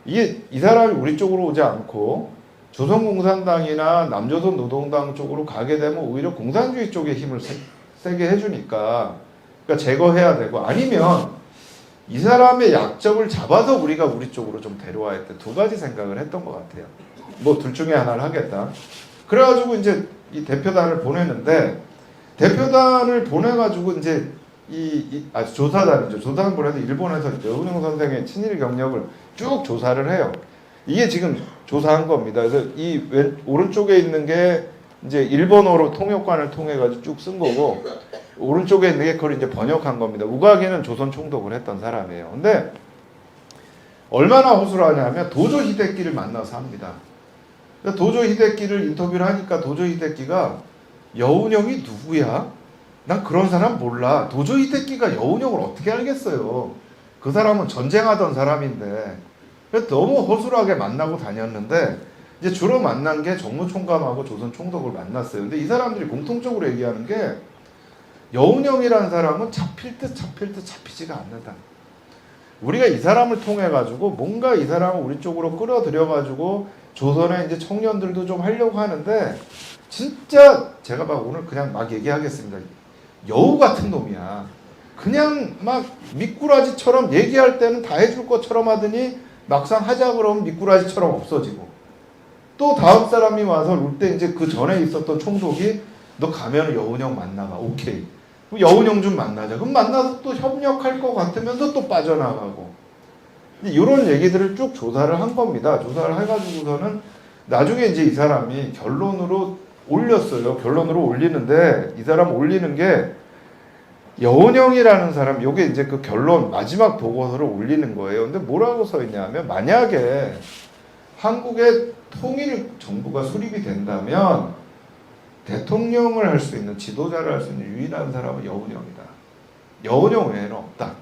이 사람이 우리 쪽으로 오지 않고 조선공산당이나 남조선 노동당 쪽으로 가게 되면 오히려 공산주의 쪽에 힘을 세게 해주니까 그러니까 제거해야 되고 아니면 이 사람의 약점을 잡아서 우리가 우리 쪽으로 좀 데려와야 돼. 두 가지 생각을 했던 것 같아요. 뭐 둘 중에 하나를 하겠다. 그래가지고 이제 이 대표단을 보내는데 대표단을 보내가지고 이제 조사단이죠. 조사단 보내서 일본에서 여운형 선생의 친일 경력을 쭉 조사를 해요. 이게 지금 조사한 겁니다. 그래서 이 오른쪽에 있는 게 이제 일본어로 통역관을 통해 가지고 쭉 쓴 거고 오른쪽에 있는 게 그걸 이제 번역한 겁니다. 우가기는 조선 총독을 했던 사람이에요. 근데 얼마나 허술하냐면 도조 히데키를 만나서 합니다. 도조 히데키를 인터뷰를 하니까 도조 히데키가 여운형이 누구야? 난 그런 사람 몰라. 도조 히데키가 여운형을 어떻게 알겠어요? 그 사람은 전쟁하던 사람인데. 너무 허술하게 만나고 다녔는데 이제 주로 만난 게 정무총감하고 조선 총독을 만났어요. 근데 이 사람들이 공통적으로 얘기하는 게 여운형이라는 사람은 잡힐 듯 잡히지가 않는다. 우리가 이 사람을 통해 가지고 뭔가 이 사람을 우리 쪽으로 끌어들여 가지고 조선의 이제 청년들도 좀 하려고 하는데 진짜 제가 막 오늘 그냥 막 얘기하겠습니다. 여우 같은 놈이야. 그냥 막 미꾸라지처럼 얘기할 때는 다 해줄 것처럼 하더니 막상 하자 그러면 미꾸라지처럼 없어지고 또 다음 사람이 와서 올 때 이제 그 전에 있었던 총독이 너 가면 여운형 만나봐. 오케이. 그럼 여운형 좀 만나자. 그럼 만나서 또 협력할 것 같으면서 또 빠져나가고. 이런 얘기들을 쭉 조사를 한 겁니다. 조사를 해가지고서는 나중에 이제 이 사람이 결론으로 올렸어요. 결론으로 올리는데 이 사람 올리는 게 여운형이라는 사람, 요게 이제 그 결론 마지막 보고서를 올리는 거예요. 근데 뭐라고 써 있냐면 만약에 한국의 통일 정부가 수립이 된다면 대통령을 할 수 있는 지도자를 할 수 있는 유일한 사람은 여운형이다. 여운형 외에는 없다.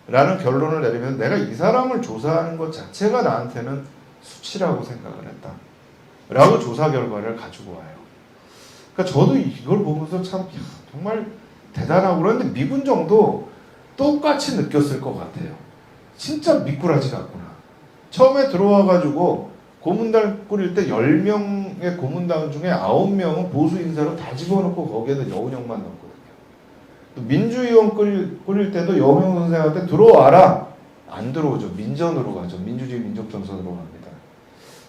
라는 결론을 내리면 내가 이 사람을 조사하는 것 자체가 나한테는 수치라고 생각을 했다. 라고 조사 결과를 가지고 와요. 그러니까 저도 이걸 보면서 참 정말 대단하고 그런데 미군정도 똑같이 느꼈을 것 같아요. 진짜 미꾸라지 같구나. 처음에 들어와가지고 고문단 꾸릴 때 10명의 고문단 중에 9명은 보수 인사로 다 집어넣고 거기에다 여운형만 넣었거든요. 또 민주위원 꾸릴 때도 여운형 선생한테 들어와라. 안 들어오죠. 민전으로 가죠. 민주주의 민족전선으로 갑니다.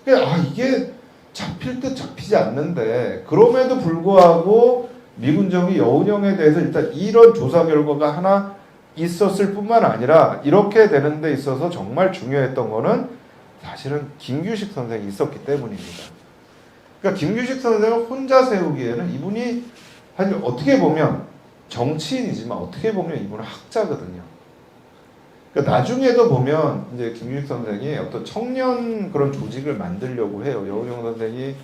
그러니까 이게 잡힐 듯 잡히지 않는데 그럼에도 불구하고 미군정이 여운형에 대해서 일단 이런 조사 결과가 하나 있었을 뿐만 아니라 이렇게 되는 데 있어서 정말 중요했던 거는 사실은 김규식 선생이 있었기 때문입니다. 그러니까 김규식 선생을 혼자 세우기에는 이분이 사실 어떻게 보면 정치인이지만 어떻게 보면 이분은 학자거든요. 그러니까 나중에도 보면 이제 김규식 선생이 어떤 청년 그런 조직을 만들려고 해요. 여운형 선생이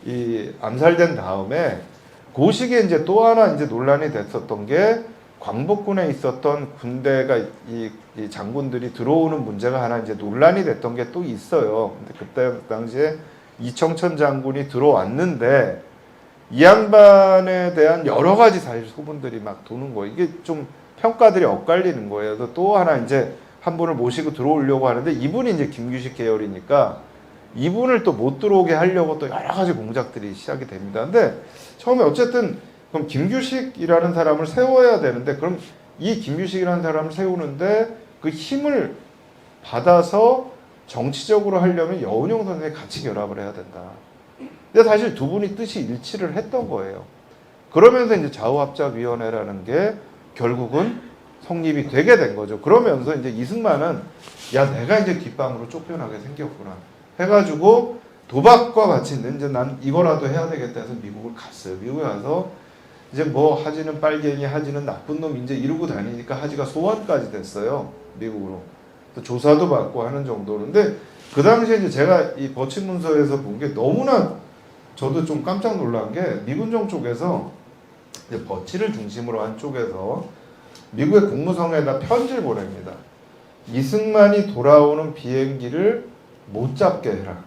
이 암살된 다음에 그 시기에 이제 또 하나 이제 논란이 됐었던 게 광복군에 있었던 군대가 이 장군들이 들어오는 문제가 하나 이제 논란이 됐던 게 또 있어요. 근데 그때 당시에 이청천 장군이 들어왔는데 이 양반에 대한 여러 가지 사실 소문들이 막 도는 거예요. 이게 좀 평가들이 엇갈리는 거예요. 그래서 또 하나 이제 한 분을 모시고 들어오려고 하는데 이분이 이제 김규식 계열이니까 이분을 또 못 들어오게 하려고 또 여러 가지 공작들이 시작이 됩니다. 근데 처음에 어쨌든 그럼 김규식이라는 사람을 세워야 되는데 그럼 이 김규식이라는 사람을 세우는데 그 힘을 받아서 정치적으로 하려면 여운형 선생이 같이 결합을 해야 된다. 근데 사실 두 분이 뜻이 일치를 했던 거예요. 그러면서 이제 좌우합작위원회라는 게 결국은 성립이 되게 된 거죠. 그러면서 이제 이승만은 야 내가 이제 뒷방으로 쫓겨나게 생겼구나 해가지고 도박과 같이 이제 난 이거라도 해야 되겠다 해서 미국을 갔어요. 미국에 가서 이제 뭐 하지는 빨갱이 하지는 나쁜 놈 이제 이러고 다니니까 하지가 소환까지 됐어요. 미국으로. 또 조사도 받고 하는 정도로. 근데 그 당시에 이제 제가 이 버친문서에서 본 게 너무나 저도 좀 깜짝 놀란 게 미군정 쪽에서 이제 버치를 중심으로 한 쪽에서 미국의 국무성에다 편지를 보냅니다. 이승만이 돌아오는 비행기를 못 잡게 해라.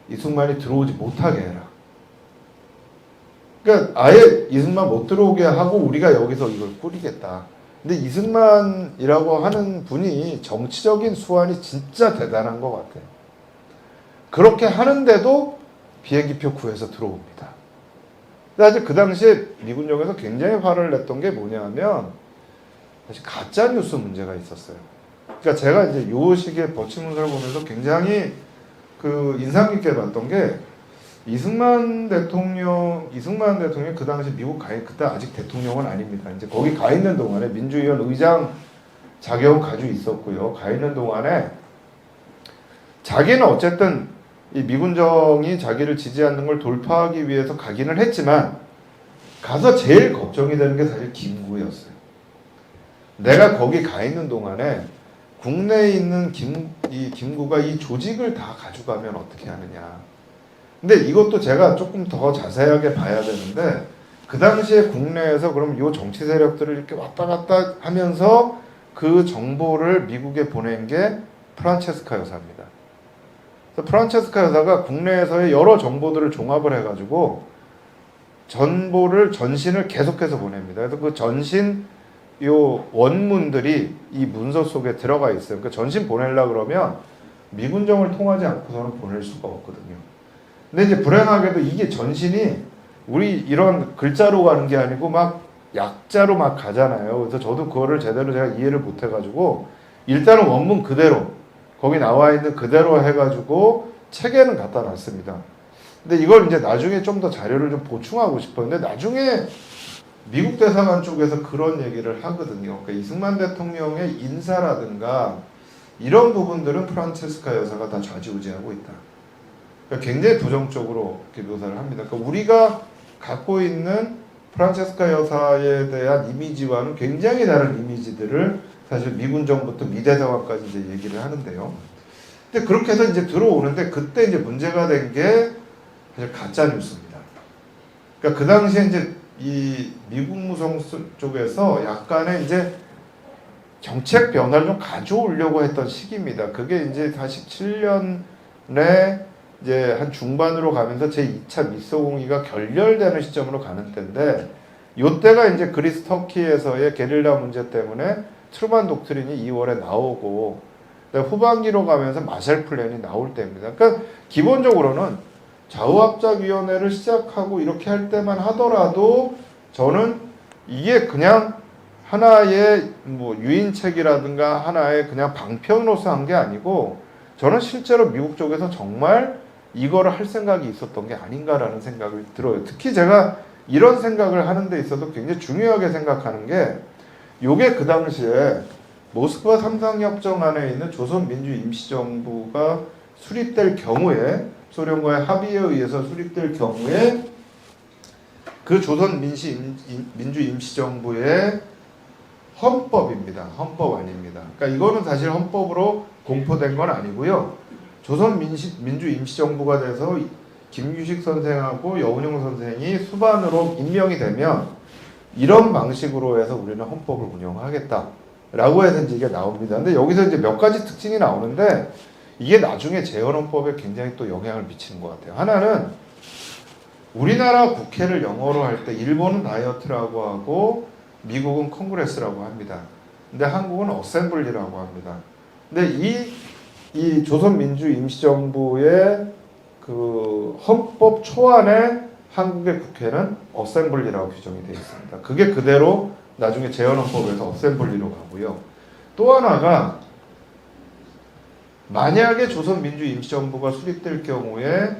이승만이 들어오지 못하게 해라. 그러니까 아예 이승만 못 들어오게 하고 우리가 여기서 이걸 꾸리겠다. 근데 이승만이라고 하는 분이 정치적인 수완이 진짜 대단한 것 같아요. 그렇게 하는데도 비행기표 구해서 들어옵니다. 사실 그 당시에 미군정에서 굉장히 화를 냈던 게 뭐냐면 사실 가짜뉴스 문제가 있었어요. 그러니까 제가 이제 요 시기에 버친문서를 보면서 굉장히 그 인상 깊게 봤던 게 이승만 대통령 그 당시 미국 그때 아직 대통령은 아닙니다. 이제 거기 가 있는 동안에 민주위원 의장 자격은 가지고 있었고요. 가 있는 동안에 자기는 어쨌든 이 미군정이 자기를 지지하는 걸 돌파하기 위해서 가기는 했지만 가서 제일 걱정이 되는 게 사실 김구였어요. 내가 거기 가 있는 동안에 국내에 있는 이 김구가 이 조직을 다 가져가면 어떻게 하느냐. 근데 이것도 제가 조금 더 자세하게 봐야 되는데 그 당시에 국내에서 그럼 요 정치 세력들을 이렇게 왔다 갔다 하면서 그 정보를 미국에 보낸 게 프란체스카 여사입니다. 그래서 프란체스카 여사가 국내에서의 여러 정보들을 종합을 해가지고 전신을 계속해서 보냅니다. 그래서 그 전신 요 원문들이 이 문서 속에 들어가 있어요. 그러니까 전신 보내려 그러면 미군정을 통하지 않고서는 보낼 수가 없거든요. 근데 이제 불행하게도 이게 전신이 우리 이런 글자로 가는 게 아니고 막 약자로 막 가잖아요. 그래서 저도 그거를 제대로 제가 이해를 못 해가지고 일단은 원문 그대로 거기 나와 있는 그대로 해가지고 책에는 갖다 놨습니다. 근데 이걸 이제 나중에 좀 더 자료를 좀 보충하고 싶었는데 나중에 미국 대사관 쪽에서 그런 얘기를 하거든요. 그러니까 이승만 대통령의 인사라든가 이런 부분들은 프란체스카 여사가 다 좌지우지하고 있다. 그러니까 굉장히 부정적으로 이렇게 묘사를 합니다. 그러니까 우리가 갖고 있는 프란체스카 여사에 대한 이미지와는 굉장히 다른 이미지들을 사실 미군정부터 미 대사관까지 이제 얘기를 하는데요. 근데 그렇게 해서 이제 들어오는데 그때 이제 문제가 된 게 사실 가짜 뉴스입니다. 그러니까 그 당시에 이제 이 미국 무성 쪽에서 약간의 이제 정책 변화를 좀 가져오려고 했던 시기입니다. 그게 이제 47년에 이제 한 중반으로 가면서 제2차 미소공의가 결렬되는 시점으로 가는 때인데 요때가 이제 그리스 터키에서의 게릴라 문제 때문에 트루만 독트린이 2월에 나오고 후반기로 가면서 마샬 플랜이 나올 때입니다. 그러니까 기본적으로는 좌우합작위원회를 시작하고 이렇게 할 때만 하더라도 저는 이게 그냥 하나의 뭐 유인책이라든가 하나의 그냥 방편으로서 한 게 아니고 저는 실제로 미국 쪽에서 정말 이거를 할 생각이 있었던 게 아닌가라는 생각이 들어요. 특히 제가 이런 생각을 하는 데 있어서 굉장히 중요하게 생각하는 게 요게 그 당시에 모스크바 삼상협정 안에 있는 조선민주임시정부가 수립될 경우에 소련과의 합의에 의해서 수립될 경우에 그 조선민주임시정부의 헌법입니다. 헌법안입니다. 그러니까 이거는 사실 헌법으로 공포된 건 아니고요. 조선민주임시정부가 돼서 김규식 선생하고 여운형 선생이 수반으로 임명이 되면 이런 방식으로 해서 우리는 헌법을 운영하겠다라고 해서 이제 이게 나옵니다. 근데 여기서 이제 몇 가지 특징이 나오는데 이게 나중에 재헌헌법에 굉장히 또 영향을 미치는 것 같아요. 하나는 우리나라 국회를 영어로 할 때 일본은 다이어트라고 하고 미국은 콩그레스라고 합니다. 근데 한국은 어셈블리라고 합니다. 근데 이 조선민주임시정부의 그 헌법 초안에 한국의 국회는 어셈블리라고 규정이 되어 있습니다. 그게 그대로 나중에 재헌헌법에서 어셈블리로 가고요. 또 하나가 만약에 조선민주임시정부가 수립될 경우에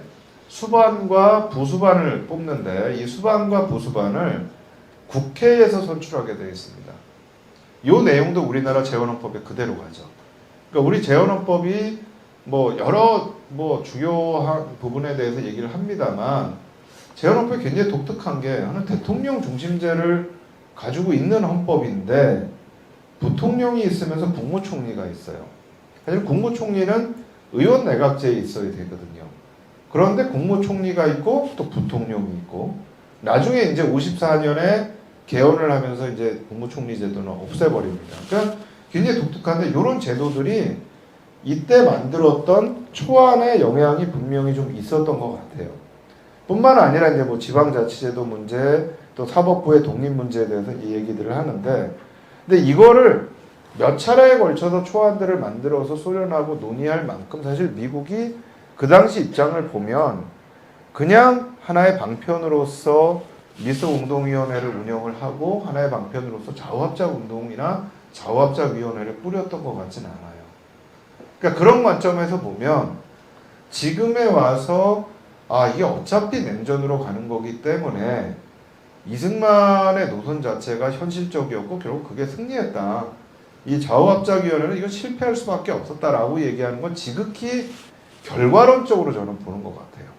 수반과 부수반을 뽑는데 이 수반과 부수반을 국회에서 선출하게 되어 있습니다. 이 내용도 우리나라 재헌헌법에 그대로 가죠. 그러니까 우리 재헌헌법이 뭐 여러 뭐 주요한 부분에 대해서 얘기를 합니다만 재헌헌법이 굉장히 독특한 게 하는 대통령 중심제를 가지고 있는 헌법인데 부통령이 있으면서 국무총리가 있어요. 사실 국무총리는 의원 내각제에 있어야 되거든요. 그런데 국무총리가 있고 또 부통령이 있고 나중에 이제 54년에 개헌을 하면서 이제 국무총리 제도는 없애버립니다. 그러니까 굉장히 독특한데 이런 제도들이 이때 만들었던 초안의 영향이 분명히 좀 있었던 것 같아요. 뿐만 아니라 이제 뭐 지방자치제도 문제 또 사법부의 독립 문제에 대해서 이 얘기들을 하는데 근데 이거를 몇 차례에 걸쳐서 초안들을 만들어서 소련하고 논의할 만큼 사실 미국이 그 당시 입장을 보면 그냥 하나의 방편으로서 미소운동위원회를 운영을 하고 하나의 방편으로서 좌우합작운동이나 좌우합작위원회를 꾸렸던 것 같진 않아요. 그러니까 그런 관점에서 보면 지금에 와서 이게 어차피 냉전으로 가는 거기 때문에 이승만의 노선 자체가 현실적이었고 결국 그게 승리했다. 이 좌우합작위원회는 이건 실패할 수밖에 없었다라고 얘기하는 건 지극히 결과론적으로 저는 보는 것 같아요.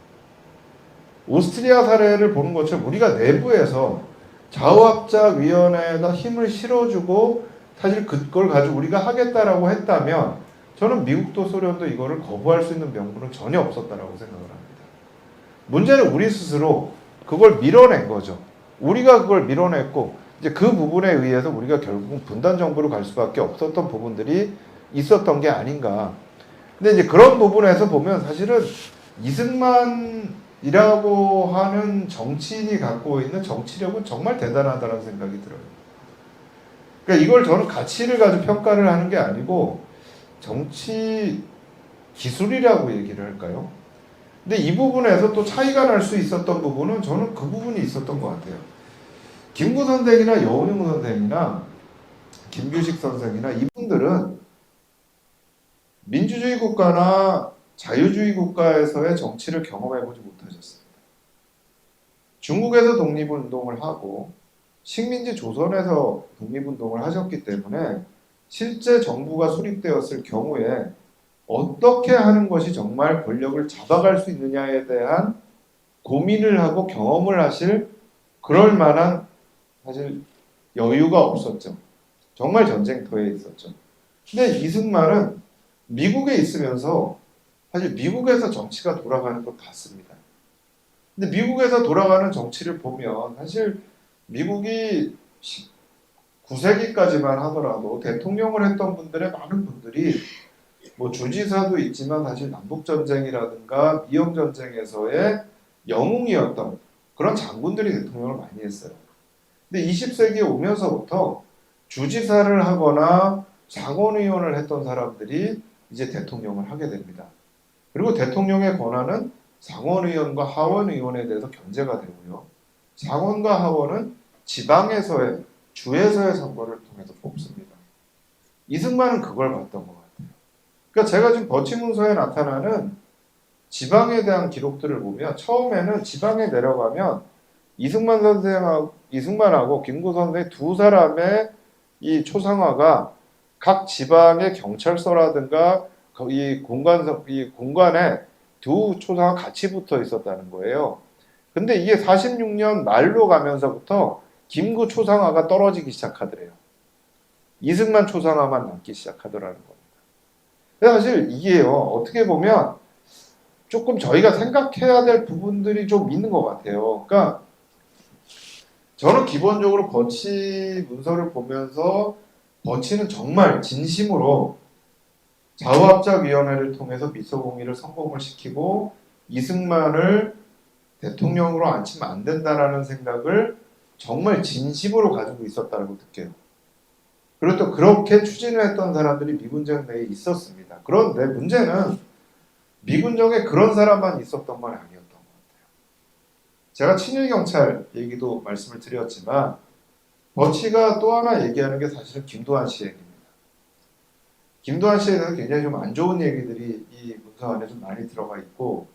오스트리아 사례를 보는 것처럼 우리가 내부에서 좌우합작위원회에다 힘을 실어주고 사실 그걸 가지고 우리가 하겠다라고 했다면 저는 미국도 소련도 이거를 거부할 수 있는 명분은 전혀 없었다라고 생각을 합니다. 문제는 우리 스스로 그걸 밀어낸 거죠. 우리가 그걸 밀어냈고 이제 그 부분에 의해서 우리가 결국 분단 정부로 갈 수밖에 없었던 부분들이 있었던 게 아닌가. 근데 이제 그런 부분에서 보면 사실은 이승만이라고 하는 정치인이 갖고 있는 정치력은 정말 대단하다는 생각이 들어요. 그러니까 이걸 저는 가치를 가지고 평가를 하는 게 아니고 정치 기술이라고 얘기를 할까요? 근데 이 부분에서 또 차이가 날 수 있었던 부분은 저는 그 부분이 있었던 것 같아요. 김구 선생이나 여운용 선생이나 김규식 선생이나 이분들은 민주주의 국가나 자유주의 국가에서의 정치를 경험해보지 못하셨습니다. 중국에서 독립운동을 하고 식민지 조선에서 독립운동을 하셨기 때문에 실제 정부가 수립되었을 경우에 어떻게 하는 것이 정말 권력을 잡아갈 수 있느냐에 대한 고민을 하고 경험을 하실 그럴 만한 사실 여유가 없었죠. 정말 전쟁터에 있었죠. 근데 이승만은 미국에 있으면서 사실 미국에서 정치가 돌아가는 것 같습니다. 근데 미국에서 돌아가는 정치를 보면 사실 미국이 9세기까지만 하더라도 대통령을 했던 분들의 많은 분들이 뭐 주지사도 있지만 사실 남북전쟁이라든가 미영전쟁에서의 영웅이었던 그런 장군들이 대통령을 많이 했어요. 근데 20세기에 오면서부터 주지사를 하거나 상원의원을 했던 사람들이 이제 대통령을 하게 됩니다. 그리고 대통령의 권한은 상원의원과 하원의원에 대해서 견제가 되고요. 상원과 하원은 지방에서의 주에서의 선거를 통해서 뽑습니다. 이승만은 그걸 봤던 것 같아요. 그러니까 제가 지금 버치문서에 나타나는 지방에 대한 기록들을 보면 처음에는 지방에 내려가면 이승만하고 김구 선생 두 사람의 이 초상화가 각 지방의 경찰서라든가 이 공간에 두 초상화 같이 붙어 있었다는 거예요. 근데 이게 46년 말로 가면서부터 김구 초상화가 떨어지기 시작하더래요. 이승만 초상화만 남기 시작하더라는 겁니다. 사실 이게요, 어떻게 보면 조금 저희가 생각해야 될 부분들이 좀 있는 것 같아요. 그러니까 저는 기본적으로 버치 문서를 보면서 버치는 정말 진심으로 좌우합작위원회를 통해서 미소공의를 성공을 시키고 이승만을 대통령으로 앉히면 안 된다라는 생각을 정말 진심으로 가지고 있었다고 느껴요. 그리고 또 그렇게 추진을 했던 사람들이 미군정 내에 있었습니다. 그런데 문제는 미군정에 그런 사람만 있었던 건 아니었던 것 같아요. 제가 친일경찰 얘기도 말씀을 드렸지만 버치가 또 하나 얘기하는 게 사실은 김도한 씨 얘기입니다. 김도한 씨에 대해서 굉장히 좀 안 좋은 얘기들이 이 문서 안에 좀 많이 들어가 있고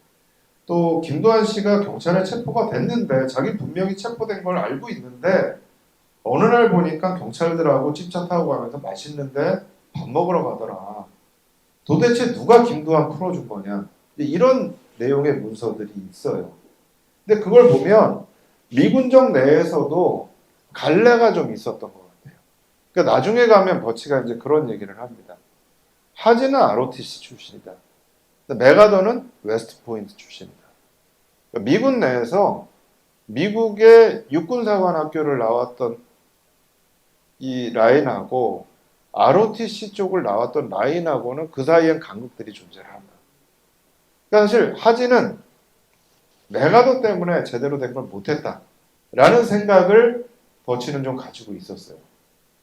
또 김도한 씨가 경찰에 체포가 됐는데 자기 분명히 체포된 걸 알고 있는데 어느 날 보니까 경찰들하고 집차 타고 가면서 맛있는데 밥 먹으러 가더라. 도대체 누가 김도한 풀어준 거냐. 이런 내용의 문서들이 있어요. 근데 그걸 보면 미군정 내에서도 갈래가 좀 있었던 것 같아요. 그러니까 나중에 가면 버치가 이제 그런 얘기를 합니다. 하지는 ROTC 출신이다. 메가더는 웨스트 포인트 출신이다. 그러니까 미군 내에서 미국의 육군사관학교를 나왔던 이 라인하고 ROTC 쪽을 나왔던 라인하고는 그 사이엔 간극들이 존재를 한다. 그러니까 사실 하지는 메가더 때문에 제대로 된 걸 못했다. 라는 생각을 버치는 좀 가지고 있었어요.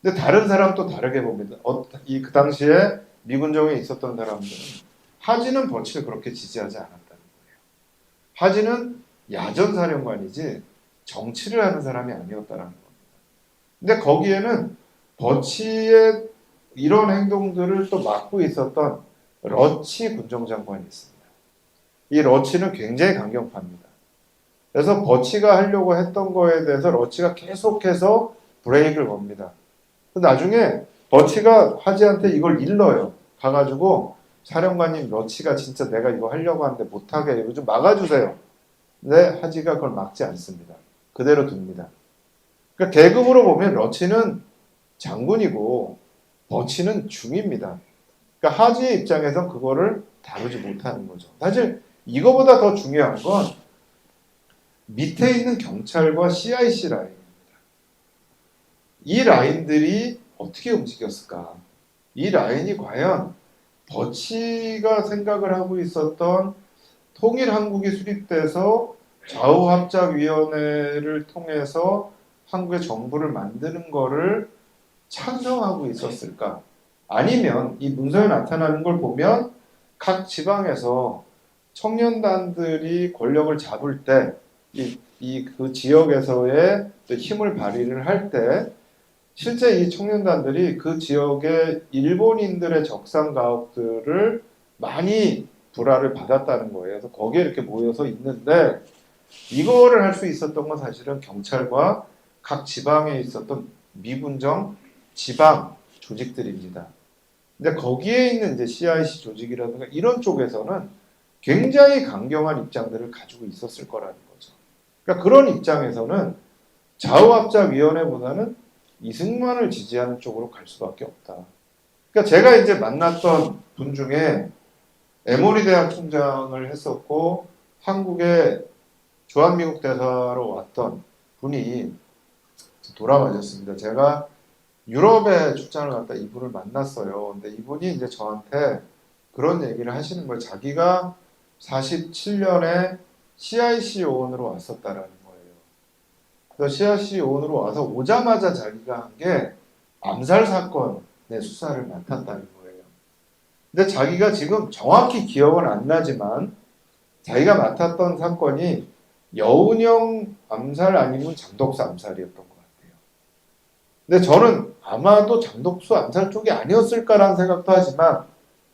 근데 다른 사람 또 다르게 봅니다. 그 당시에 미군정에 있었던 사람들은 하지는 버치를 그렇게 지지하지 않았다는 거예요. 하지는 야전사령관이지 정치를 하는 사람이 아니었다는 겁니다. 근데 거기에는 버치의 이런 행동들을 또 맡고 있었던 러치 군정장관이 있습니다. 이 러치는 굉장히 강경파입니다. 그래서 버치가 하려고 했던 거에 대해서 러치가 계속해서 브레이크를 겁니다. 나중에 버치가 하지한테 이걸 일러요. 가가지고 사령관님 러치가 진짜 내가 이거 하려고 하는데 못하게 이거 좀 막아주세요. 근데 하지가 그걸 막지 않습니다. 그대로 둡니다. 그러니까 계급으로 보면 러치는 장군이고 버치는 중입니다. 그러니까 하지의 입장에선 그거를 다루지 못하는 거죠. 사실 이거보다 더 중요한 건 밑에 있는 경찰과 CIC 라인입니다. 이 라인들이 어떻게 움직였을까? 이 라인이 과연 버치가 생각을 하고 있었던 통일한국이 수립돼서 좌우합작위원회를 통해서 한국의 정부를 만드는 거를 찬성하고 있었을까? 아니면 이 문서에 나타나는 걸 보면 각 지방에서 청년단들이 권력을 잡을 때 그 지역에서의 힘을 발휘를 할 때 실제 이 청년단들이 그 지역의 일본인들의 적산 가옥들을 많이 불화를 받았다는 거예요. 그래서 거기에 이렇게 모여서 있는데 이거를 할 수 있었던 건 사실은 경찰과 각 지방에 있었던 미군정 지방 조직들입니다. 근데 거기에 있는 이제 CIC 조직이라든가 이런 쪽에서는 굉장히 강경한 입장들을 가지고 있었을 거라는 거죠. 그러니까 그런 입장에서는 좌우합작위원회보다는 이승만을 지지하는 쪽으로 갈 수밖에 없다. 그러니까 제가 이제 만났던 분 중에 에모리 대학 총장을 했었고 한국의 주한미국 대사로 왔던 분이 돌아가셨습니다. 제가 유럽에 출장을 갔다 이분을 만났어요. 근데 이분이 이제 저한테 그런 얘기를 하시는 거예요. 자기가 47년에 CIC 요원으로 왔었다라는 거예요. 그래서 CIC 요원으로 와서 오자마자 자기가 한 게 암살 사건의 수사를 맡았다는 거예요. 근데 자기가 지금 정확히 기억은 안 나지만 자기가 맡았던 사건이 여운형 암살 아니면 장덕수 암살이었던 것 같아요. 근데 저는 아마도 장덕수 암살 쪽이 아니었을까라는 생각도 하지만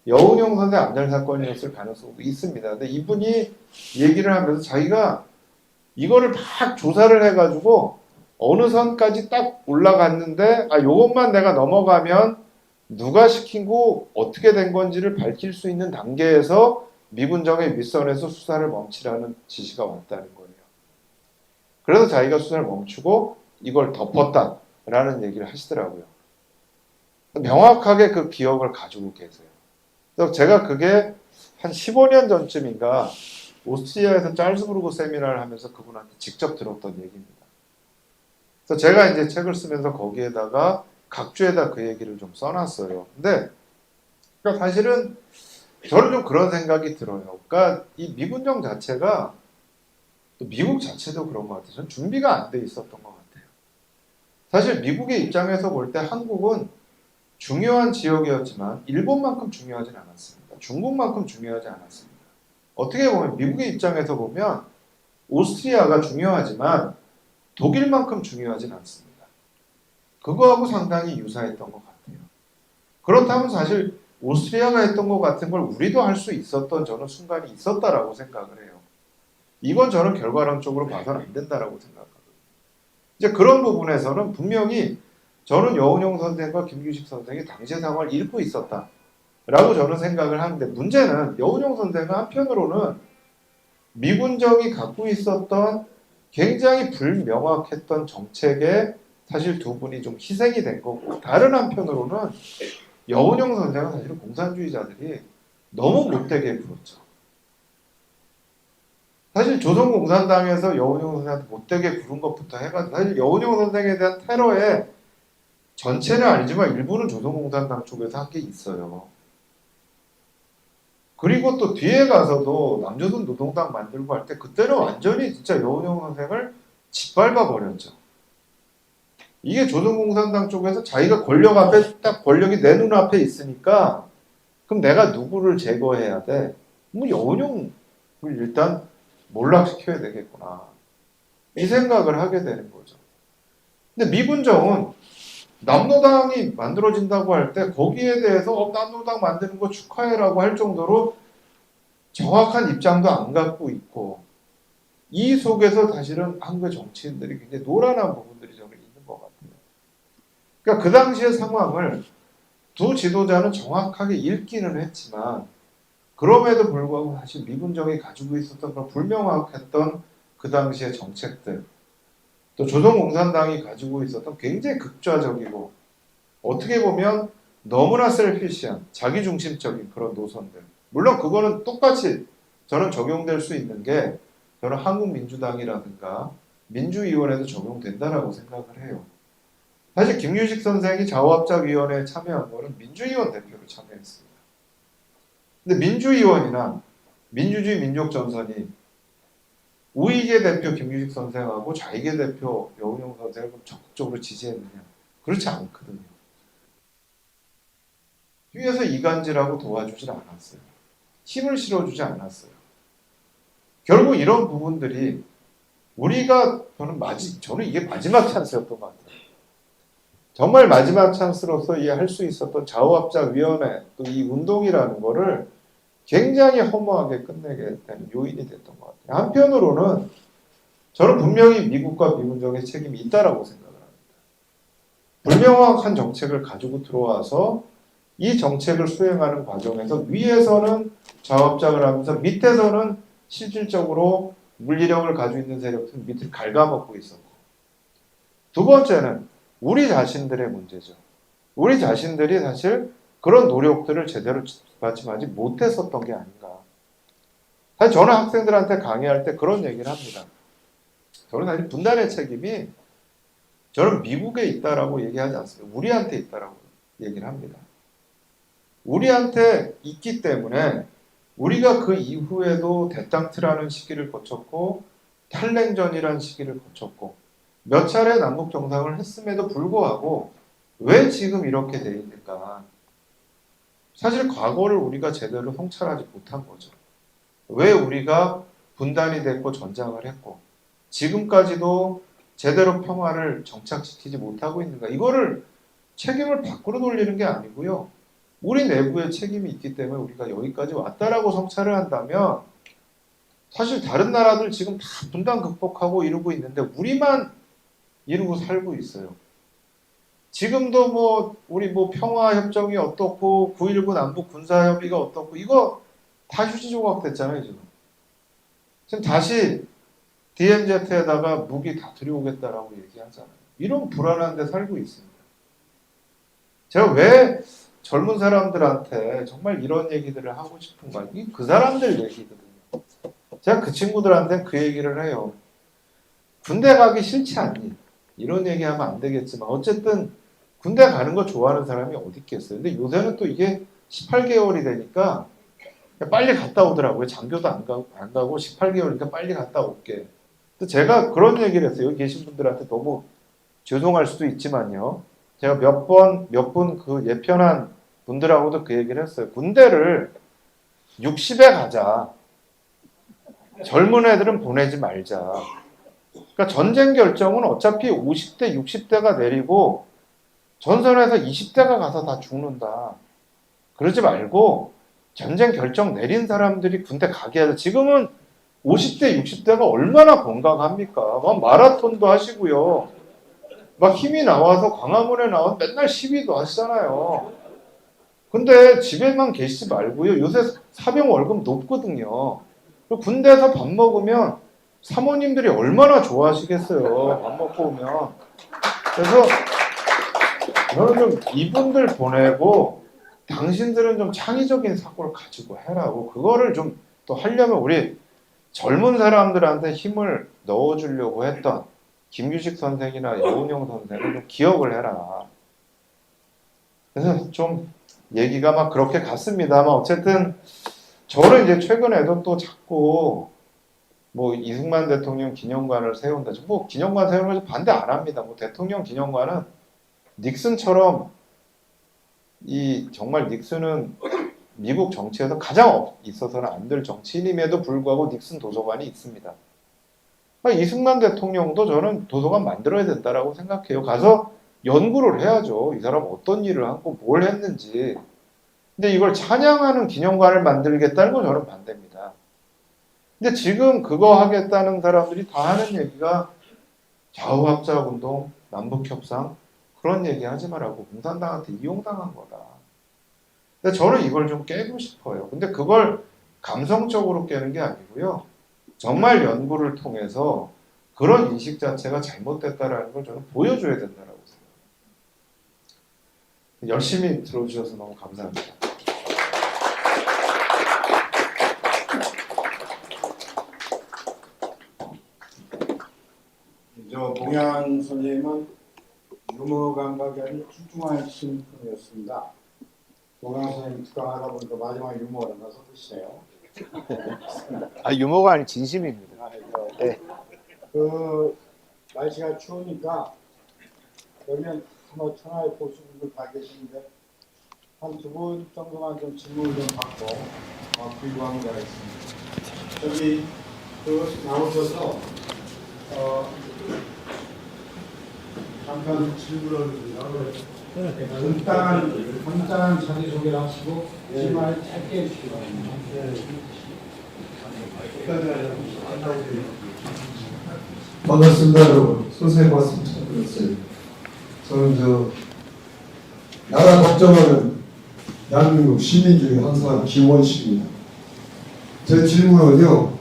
여운형 선생 암살 사건이었을 가능성도 있습니다. 근데 이분이 얘기를 하면서 자기가 이거를 막 조사를 해가지고 어느 선까지 딱 올라갔는데 요것만 내가 넘어가면 누가 시키고 어떻게 된 건지를 밝힐 수 있는 단계에서 미군정의 윗선에서 수사를 멈추라는 지시가 왔다는 거예요. 그래서 자기가 수사를 멈추고 이걸 덮었다라는 얘기를 하시더라고요. 명확하게 그 기억을 가지고 계세요. 그래서 제가 그게 한 15년 전쯤인가 오스트리아에서 짤스부르크 세미나를 하면서 그분한테 직접 들었던 얘기입니다. 그래서 제가 이제 책을 쓰면서 거기에다가 각주에다 그 얘기를 좀 써놨어요. 근데 그러니까 사실은 저는 좀 그런 생각이 들어요. 그러니까 이 미군정 자체가 또 미국 자체도 그런 것 같아요. 전 준비가 안 돼 있었던 것 같아요. 사실 미국의 입장에서 볼 때 한국은 중요한 지역이었지만 일본만큼 중요하진 않았습니다. 중국만큼 중요하지 않았습니다. 어떻게 보면 미국의 입장에서 보면 오스트리아가 중요하지만 독일만큼 중요하진 않습니다. 그거하고 상당히 유사했던 것 같아요. 그렇다면 사실 오스트리아가 했던 것 같은 걸 우리도 할 수 있었던 저는 순간이 있었다라고 생각을 해요. 이건 저는 결과론적으로 봐서는 안 된다라고 생각하거든요. 이제 그런 부분에서는 분명히 저는 여운형 선생과 김규식 선생이 당시의 상황을 읽고 있었다라고 저는 생각을 하는데 문제는 여운형 선생은 한편으로는 미군정이 갖고 있었던 굉장히 불명확했던 정책에 사실 두 분이 좀 희생이 된 거고 다른 한편으로는 여운형 선생은 사실 공산주의자들이 너무 못되게 굴었죠. 사실 조선공산당에서 여운형 선생한테 못되게 구른 것부터 해가지고 사실 여운형 선생에 대한 테러에 전체는 아니지만 일부는 조선공산당 쪽에서 한 게 있어요. 그리고 또 뒤에 가서도 남조선 노동당 만들고 할 때 그때는 완전히 진짜 여운형 선생을 짓밟아 버렸죠. 이게 조선공산당 쪽에서 자기가 권력 앞에 딱 권력이 내 눈앞에 있으니까 그럼 내가 누구를 제거해야 돼? 뭐 여운형을 일단 몰락시켜야 되겠구나. 이 생각을 하게 되는 거죠. 근데 미군정은 남노당이 만들어진다고 할 때 거기에 대해서 남노당 만드는 거 축하해라고 할 정도로 정확한 입장도 안 갖고 있고 이 속에서 사실은 한국의 정치인들이 굉장히 노란한 부분들이 저는 있는 것 같아요. 그러니까 그 당시의 상황을 두 지도자는 정확하게 읽기는 했지만 그럼에도 불구하고 사실 미군정이 가지고 있었던 그런 불명확했던 그 당시의 정책들 또 조선공산당이 가지고 있었던 굉장히 극좌적이고 어떻게 보면 너무나 셀피시한 자기중심적인 그런 노선들. 물론 그거는 똑같이 저는 적용될 수 있는 게 저는 한국민주당이라든가 민주위원회도 적용된다라고 생각을 해요. 사실 김유식 선생이 좌우합작위원회에 참여한 거는 민주위원 대표로 참여했습니다. 근데 민주위원이나 민주주의 민족전선이 우익의 대표 김유식 선생하고 좌익의 대표 여운형 선생을 적극적으로 지지했느냐? 그렇지 않거든요. 뒤에서 이간질하고 도와주질 않았어요. 힘을 실어주지 않았어요. 결국 이런 부분들이 우리가 저는 이게 마지막 찬스였던 것 같아요. 정말 마지막 찬스로서 할 수 있었던 좌우합작위원회 또 이 운동이라는 거를 굉장히 허무하게 끝내게 되는 요인이 됐던 것 같아요. 한편으로는 저는 분명히 미국과 미군정의 책임이 있다라고 생각을 합니다. 불명확한 정책을 가지고 들어와서 이 정책을 수행하는 과정에서 위에서는 좌우합작을 하면서 밑에서는 실질적으로 물리력을 가지고 있는 세력들은 밑을 갉아먹고 있었고, 두 번째는 우리 자신들의 문제죠. 우리 자신들이 사실 그런 노력들을 제대로 받침하지 못했었던 게 아닌가. 사실 저는 학생들한테 강의할 때 그런 얘기를 합니다. 저는 사실 분단의 책임이 저는 미국에 있다라고 얘기하지 않습니다. 우리한테 있다라고 얘기를 합니다. 우리한테 있기 때문에 우리가 그 이후에도 대땅트라는 시기를 거쳤고 탈냉전이라는 시기를 거쳤고 몇 차례 남북 정상을 했음에도 불구하고 왜 지금 이렇게 돼 있는가? 사실 과거를 우리가 제대로 성찰하지 못한 거죠. 왜 우리가 분단이 됐고 전장을 했고 지금까지도 제대로 평화를 정착시키지 못하고 있는가? 이거를 책임을 밖으로 돌리는 게 아니고요. 우리 내부에 책임이 있기 때문에 우리가 여기까지 왔다라고 성찰을 한다면 사실 다른 나라들 지금 다 분단 극복하고 이루고 있는데 우리만 이루고 살고 있어요. 지금도 우리 평화협정이 어떻고 9.19 남북 군사협의가 어떻고 이거 다 휴지조각 됐잖아요 지금. 지금 다시 DMZ에다가 무기 다 들여오겠다라고 얘기하잖아요. 이런 불안한 데 살고 있습니다. 제가 왜 젊은 사람들한테 정말 이런 얘기들을 하고 싶은가? 이게 그 사람들 얘기거든요. 제가 그 친구들한테 그 얘기를 해요. 군대 가기 싫지 않니? 이런 얘기하면 안 되겠지만 어쨌든 군대 가는 거 좋아하는 사람이 어디 있겠어요. 근데 요새는 또 이게 18개월이 되니까 빨리 갔다 오더라고요. 장교도 안 가고 18개월이니까 빨리 갔다 올게. 제가 그런 얘기를 했어요. 여기 계신 분들한테 너무 죄송할 수도 있지만요. 제가 몇 분 그 예편한 분들하고도 그 얘기를 했어요. 군대를 60에 가자. 젊은 애들은 보내지 말자. 그러니까 전쟁 결정은 어차피 50대, 60대가 내리고 전선에서 20대가 가서 다 죽는다. 그러지 말고 전쟁 결정 내린 사람들이 군대 가게 하자. 지금은 50대, 60대가 얼마나 건강합니까? 막 마라톤도 하시고요. 막 힘이 나와서 광화문에 나와서 맨날 시위도 하시잖아요. 근데 집에만 계시지 말고요. 요새 사병 월급 높거든요. 군대에서 밥 먹으면 사모님들이 얼마나 좋아하시겠어요. 밥 먹고 오면. 그래서 저는 좀 이분들 보내고 당신들은 좀 창의적인 사고를 가지고 해라고. 그거를 좀 또 하려면 우리 젊은 사람들한테 힘을 넣어주려고 했던 김규식 선생이나 여운형 선생은 좀 기억을 해라. 그래서 좀 얘기가 막 그렇게 갔습니다만 어쨌든 저는 이제 최근에도 또 자꾸 이승만 대통령 기념관을 세운다. 기념관 세우는 거 반대 안 합니다. 대통령 기념관은 닉슨처럼 정말 닉슨은 미국 정치에서 가장 있어서는 안 될 정치인임에도 불구하고 닉슨 도서관이 있습니다. 이승만 대통령도 저는 도서관 만들어야 된다라고 생각해요. 가서 연구를 해야죠. 이 사람 어떤 일을 하고 뭘 했는지. 근데 이걸 찬양하는 기념관을 만들겠다는 건 저는 반대입니다. 근데 지금 그거 하겠다는 사람들이 다 하는 얘기가 좌우합작운동, 남북협상 그런 얘기 하지 말라고 공산당한테 이용당한 거다. 근데 저는 이걸 좀 깨고 싶어요. 근데 그걸 감성적으로 깨는 게 아니고요. 정말 연구를 통해서 그런 인식 자체가 잘못됐다라는 걸 저는 보여줘야 된다라고 생각합니다. 열심히 들어주셔서 너무 감사합니다. 저 봉양 선생님은 유머 감각이 아주 출중하신 분이었습니다. 봉양 선생님 특강하다 보니까 마지막에 유머가 나서 드시네요. 아, 유머가 아닌 진심입니다. 네. 그 날씨가 추우니까 여기는 천하의 보수분들 다 계시는데 한 두 분 정도만 좀 질문을 좀 받고 귀구하는 자가 있습니다. 저기 나오셔서 잠깐 질문을 간단한 자기소개를 하시고 질문을 짧게 해주시기 바랍니다. 반갑습니다, 여러분. 선생님 말씀 잘 들었어요. 저는 나라 걱정하는 대한민국 시민 중에 항상 김원식입니다. 제 질문은요,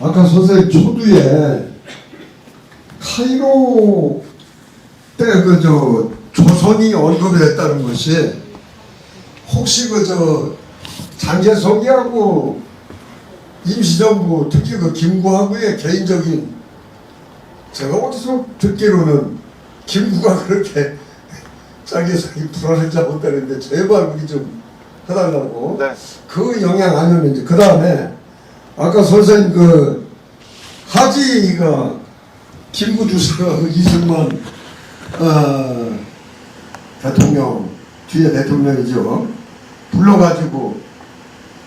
아까 선생님 초두에 카이로 때 조선이 언급을 했다는 것이 혹시 장개석이하고 임시정부 특히 김구하고의 개인적인, 제가 어디서 듣기로는 김구가 그렇게 장개석이 불안을 잡았다는데 제발 우리 좀 해달라고. 네. 그 영향 아니었는지. 그 다음에 아까 선생님 하지가 김구 주사가 이승만 대통령 뒤에 대통령이죠. 불러가지고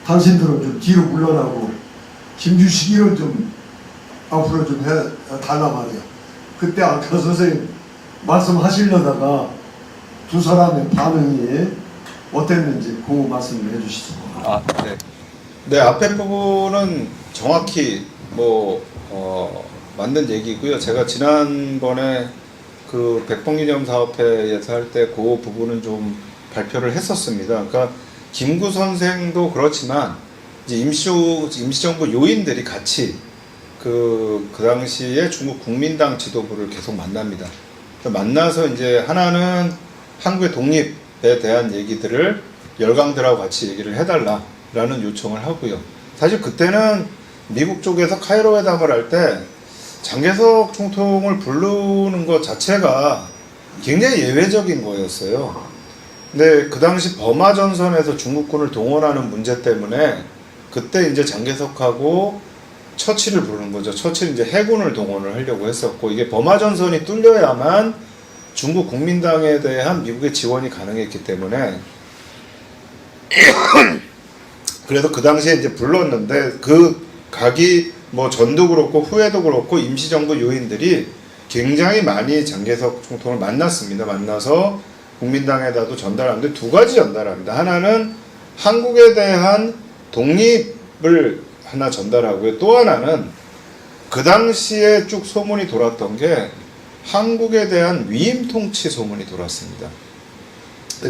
당신들은 좀 뒤로 물러나고 김주식이를 좀 앞으로 좀 해달라 말이야. 그때 아까 선생님 말씀하시려다가 두 사람의 반응이 어땠는지 그 말씀을 해주시죠. 네. 네, 앞에 부분은 정확히 맞는 얘기고요. 제가 지난번에 그 백봉기념사업회에서 할 때 그 부분은 좀 발표를 했었습니다. 그러니까 김구 선생도 그렇지만 이제 임시정부 요인들이 같이 그 당시에 중국 국민당 지도부를 계속 만납니다. 만나서 이제 하나는 한국의 독립에 대한 얘기들을 열강들하고 같이 얘기를 해달라라는 요청을 하고요. 사실 그때는 미국 쪽에서 카이로 회담을 할 때 장개석 총통을 부르는 것 자체가 굉장히 예외적인 거였어요. 근데 그 당시 버마 전선에서 중국군을 동원하는 문제 때문에 그때 이제 장개석하고 처칠을 부르는 거죠. 처칠이 이제 해군을 동원을 하려고 했었고, 이게 버마 전선이 뚫려야만 중국 국민당에 대한 미국의 지원이 가능했기 때문에 그래서 그 당시에 이제 불렀는데 그 각이 전도 그렇고 후에도 그렇고 임시정부 요인들이 굉장히 많이 장개석 총통을 만났습니다. 만나서 국민당에다도 전달하는데 두 가지 전달합니다. 하나는 한국에 대한 독립을 하나 전달하고요. 또 하나는 그 당시에 쭉 소문이 돌았던 게 한국에 대한 위임 통치 소문이 돌았습니다.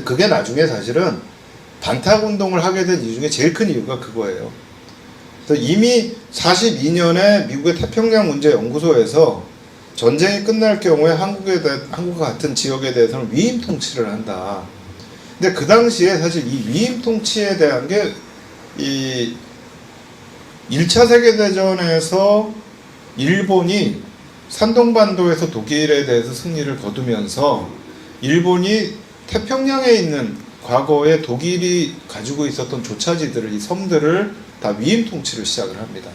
그게 나중에 사실은 반탁운동을 하게 된 이유 중에 제일 큰 이유가 그거예요. 그래서 이미 42년에 미국의 태평양문제연구소에서 전쟁이 끝날 경우에 한국과 같은 지역에 대해서는 위임 통치를 한다. 근데 그 당시에 사실 이 위임 통치에 대한 게 이 1차 세계대전에서 일본이 산동반도에서 독일에 대해서 승리를 거두면서 일본이 태평양에 있는 과거에 독일이 가지고 있었던 조차지들을, 이 섬들을 다 위임 통치를 시작을 합니다.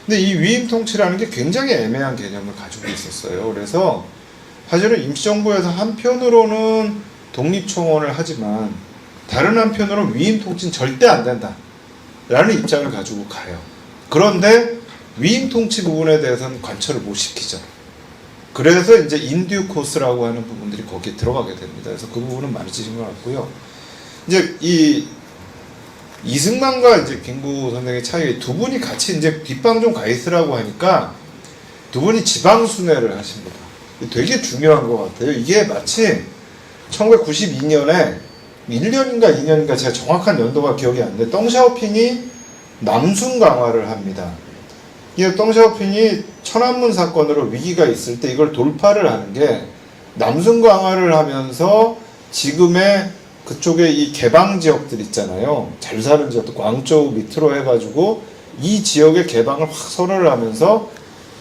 근데 이 위임 통치라는 게 굉장히 애매한 개념을 가지고 있었어요. 그래서 사실은 임시정부에서 한편으로는 독립청원을 하지만 다른 한편으로는 위임 통치는 절대 안 된다 라는 입장을 가지고 가요. 그런데 위임 통치 부분에 대해서는 관철을 못 시키죠. 그래서 이제 인듀 코스라고 하는 부분들이 거기에 들어가게 됩니다. 그래서 그 부분은 많이 짚은 것 같고요. 이제 이 이승만과 이제 김구 선생의 차이, 두 분이 같이 이제 뒷방 좀 가 있으라고 하니까 두 분이 지방 순회를 하십니다. 되게 중요한 것 같아요. 이게 마치 1992년에 1년인가 2년인가 제가 정확한 연도가 기억이 안 돼. 덩샤오핑이 남순 강화를 합니다. 이 덩샤오핑이 천안문 사건으로 위기가 있을 때 이걸 돌파를 하는 게 남순 강화를 하면서 지금의 그쪽에 이 개방 지역들 있잖아요. 잘 사는 지역도 광저우 밑으로 해가지고 이 지역의 개방을 확 선언을 하면서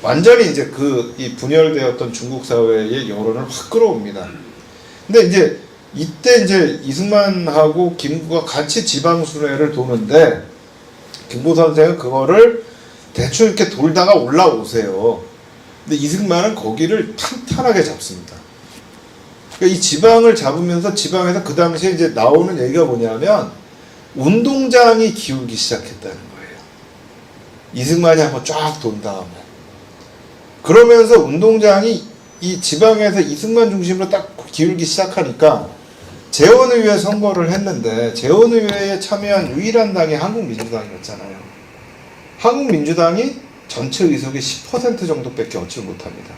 완전히 이제 이 분열되었던 중국 사회의 여론을 확 끌어옵니다. 근데 이제 이때 이제 이승만하고 김구가 같이 지방 순회를 도는데 김구 선생은 그거를 대충 이렇게 돌다가 올라오세요. 근데 이승만은 거기를 탄탄하게 잡습니다. 그러니까 이 지방을 잡으면서 지방에서 그 당시에 이제 나오는 얘기가 뭐냐면 운동장이 기울기 시작했다는 거예요. 이승만이 한번 쫙 돈 다음에. 그러면서 운동장이 이 지방에서 이승만 중심으로 딱 기울기 시작하니까 재원의회 선거를 했는데 재원의회에 참여한 유일한 당이 한국민주당이었잖아요. 한국민주당이 전체 의석의 10% 정도밖에 얻지 못합니다.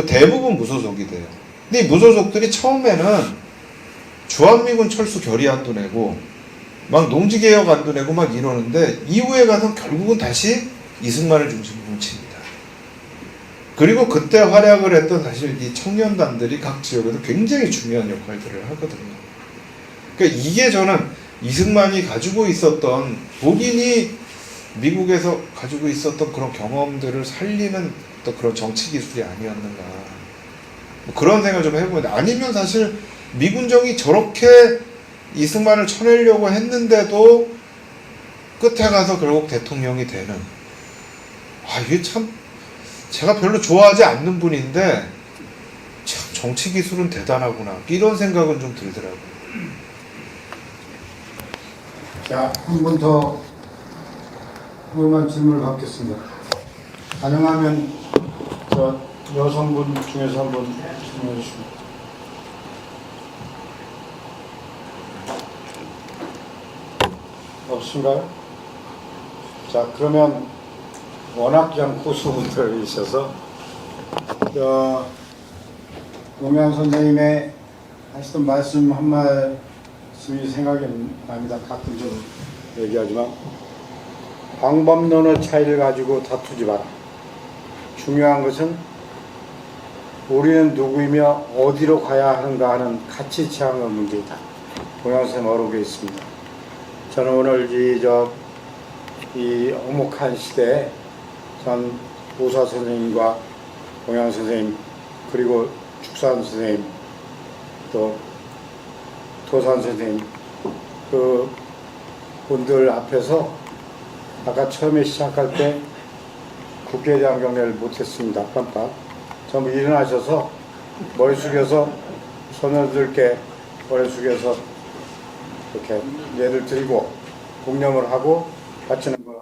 대부분 무소속이 돼요. 근데 이 무소속들이 처음에는 주한미군 철수 결의안도 내고 막 농지개혁안도 내고 막 이러는데 이후에 가서 결국은 다시 이승만을 중심으로 뭉칩니다. 그리고 그때 활약을 했던 사실 이 청년단들이 각 지역에서 굉장히 중요한 역할들을 하거든요. 그러니까 이게 저는 이승만이 가지고 있었던 본인이 미국에서 가지고 있었던 그런 경험들을 살리는 또 그런 정치 기술이 아니었는가 뭐 그런 생각을 좀 해보는데 아니면 사실 미군정이 저렇게 이승만을 쳐내려고 했는데도 끝에 가서 결국 대통령이 되는 이게 참 제가 별로 좋아하지 않는 분인데 참 정치 기술은 대단하구나 이런 생각은 좀 들더라고요. 자, 한 번 더 궁금한 질문을 받겠습니다. 가능하면 저 여성분 중에서 한번 질문해 주십니다. 없으신가요? 자, 그러면 워낙 좀 고수분들이셔서 노무현 선생님의 하시던 말씀 한 말씀이 생각이 납니다. 가끔 좀 얘기하지만 방법론의 차이를 가지고 다투지 마라. 중요한 것은 우리는 누구이며 어디로 가야 하는가 하는 가치 취향의 문제이다. 노무현 선생님 어록에 있습니다. 저는 오늘 이 엄혹한 시대에 전 보사 선생님과 동양 선생님 그리고 축산 선생님 또 도산 선생님 그 분들 앞에서 아까 처음에 시작할 때 국회에 대한 경례를 못했습니다. 깜빡 전부 일어나셔서 머리 숙여서 손녀들께 머리 숙여서 이렇게 예를 드리고 공념을 하고 바치는 거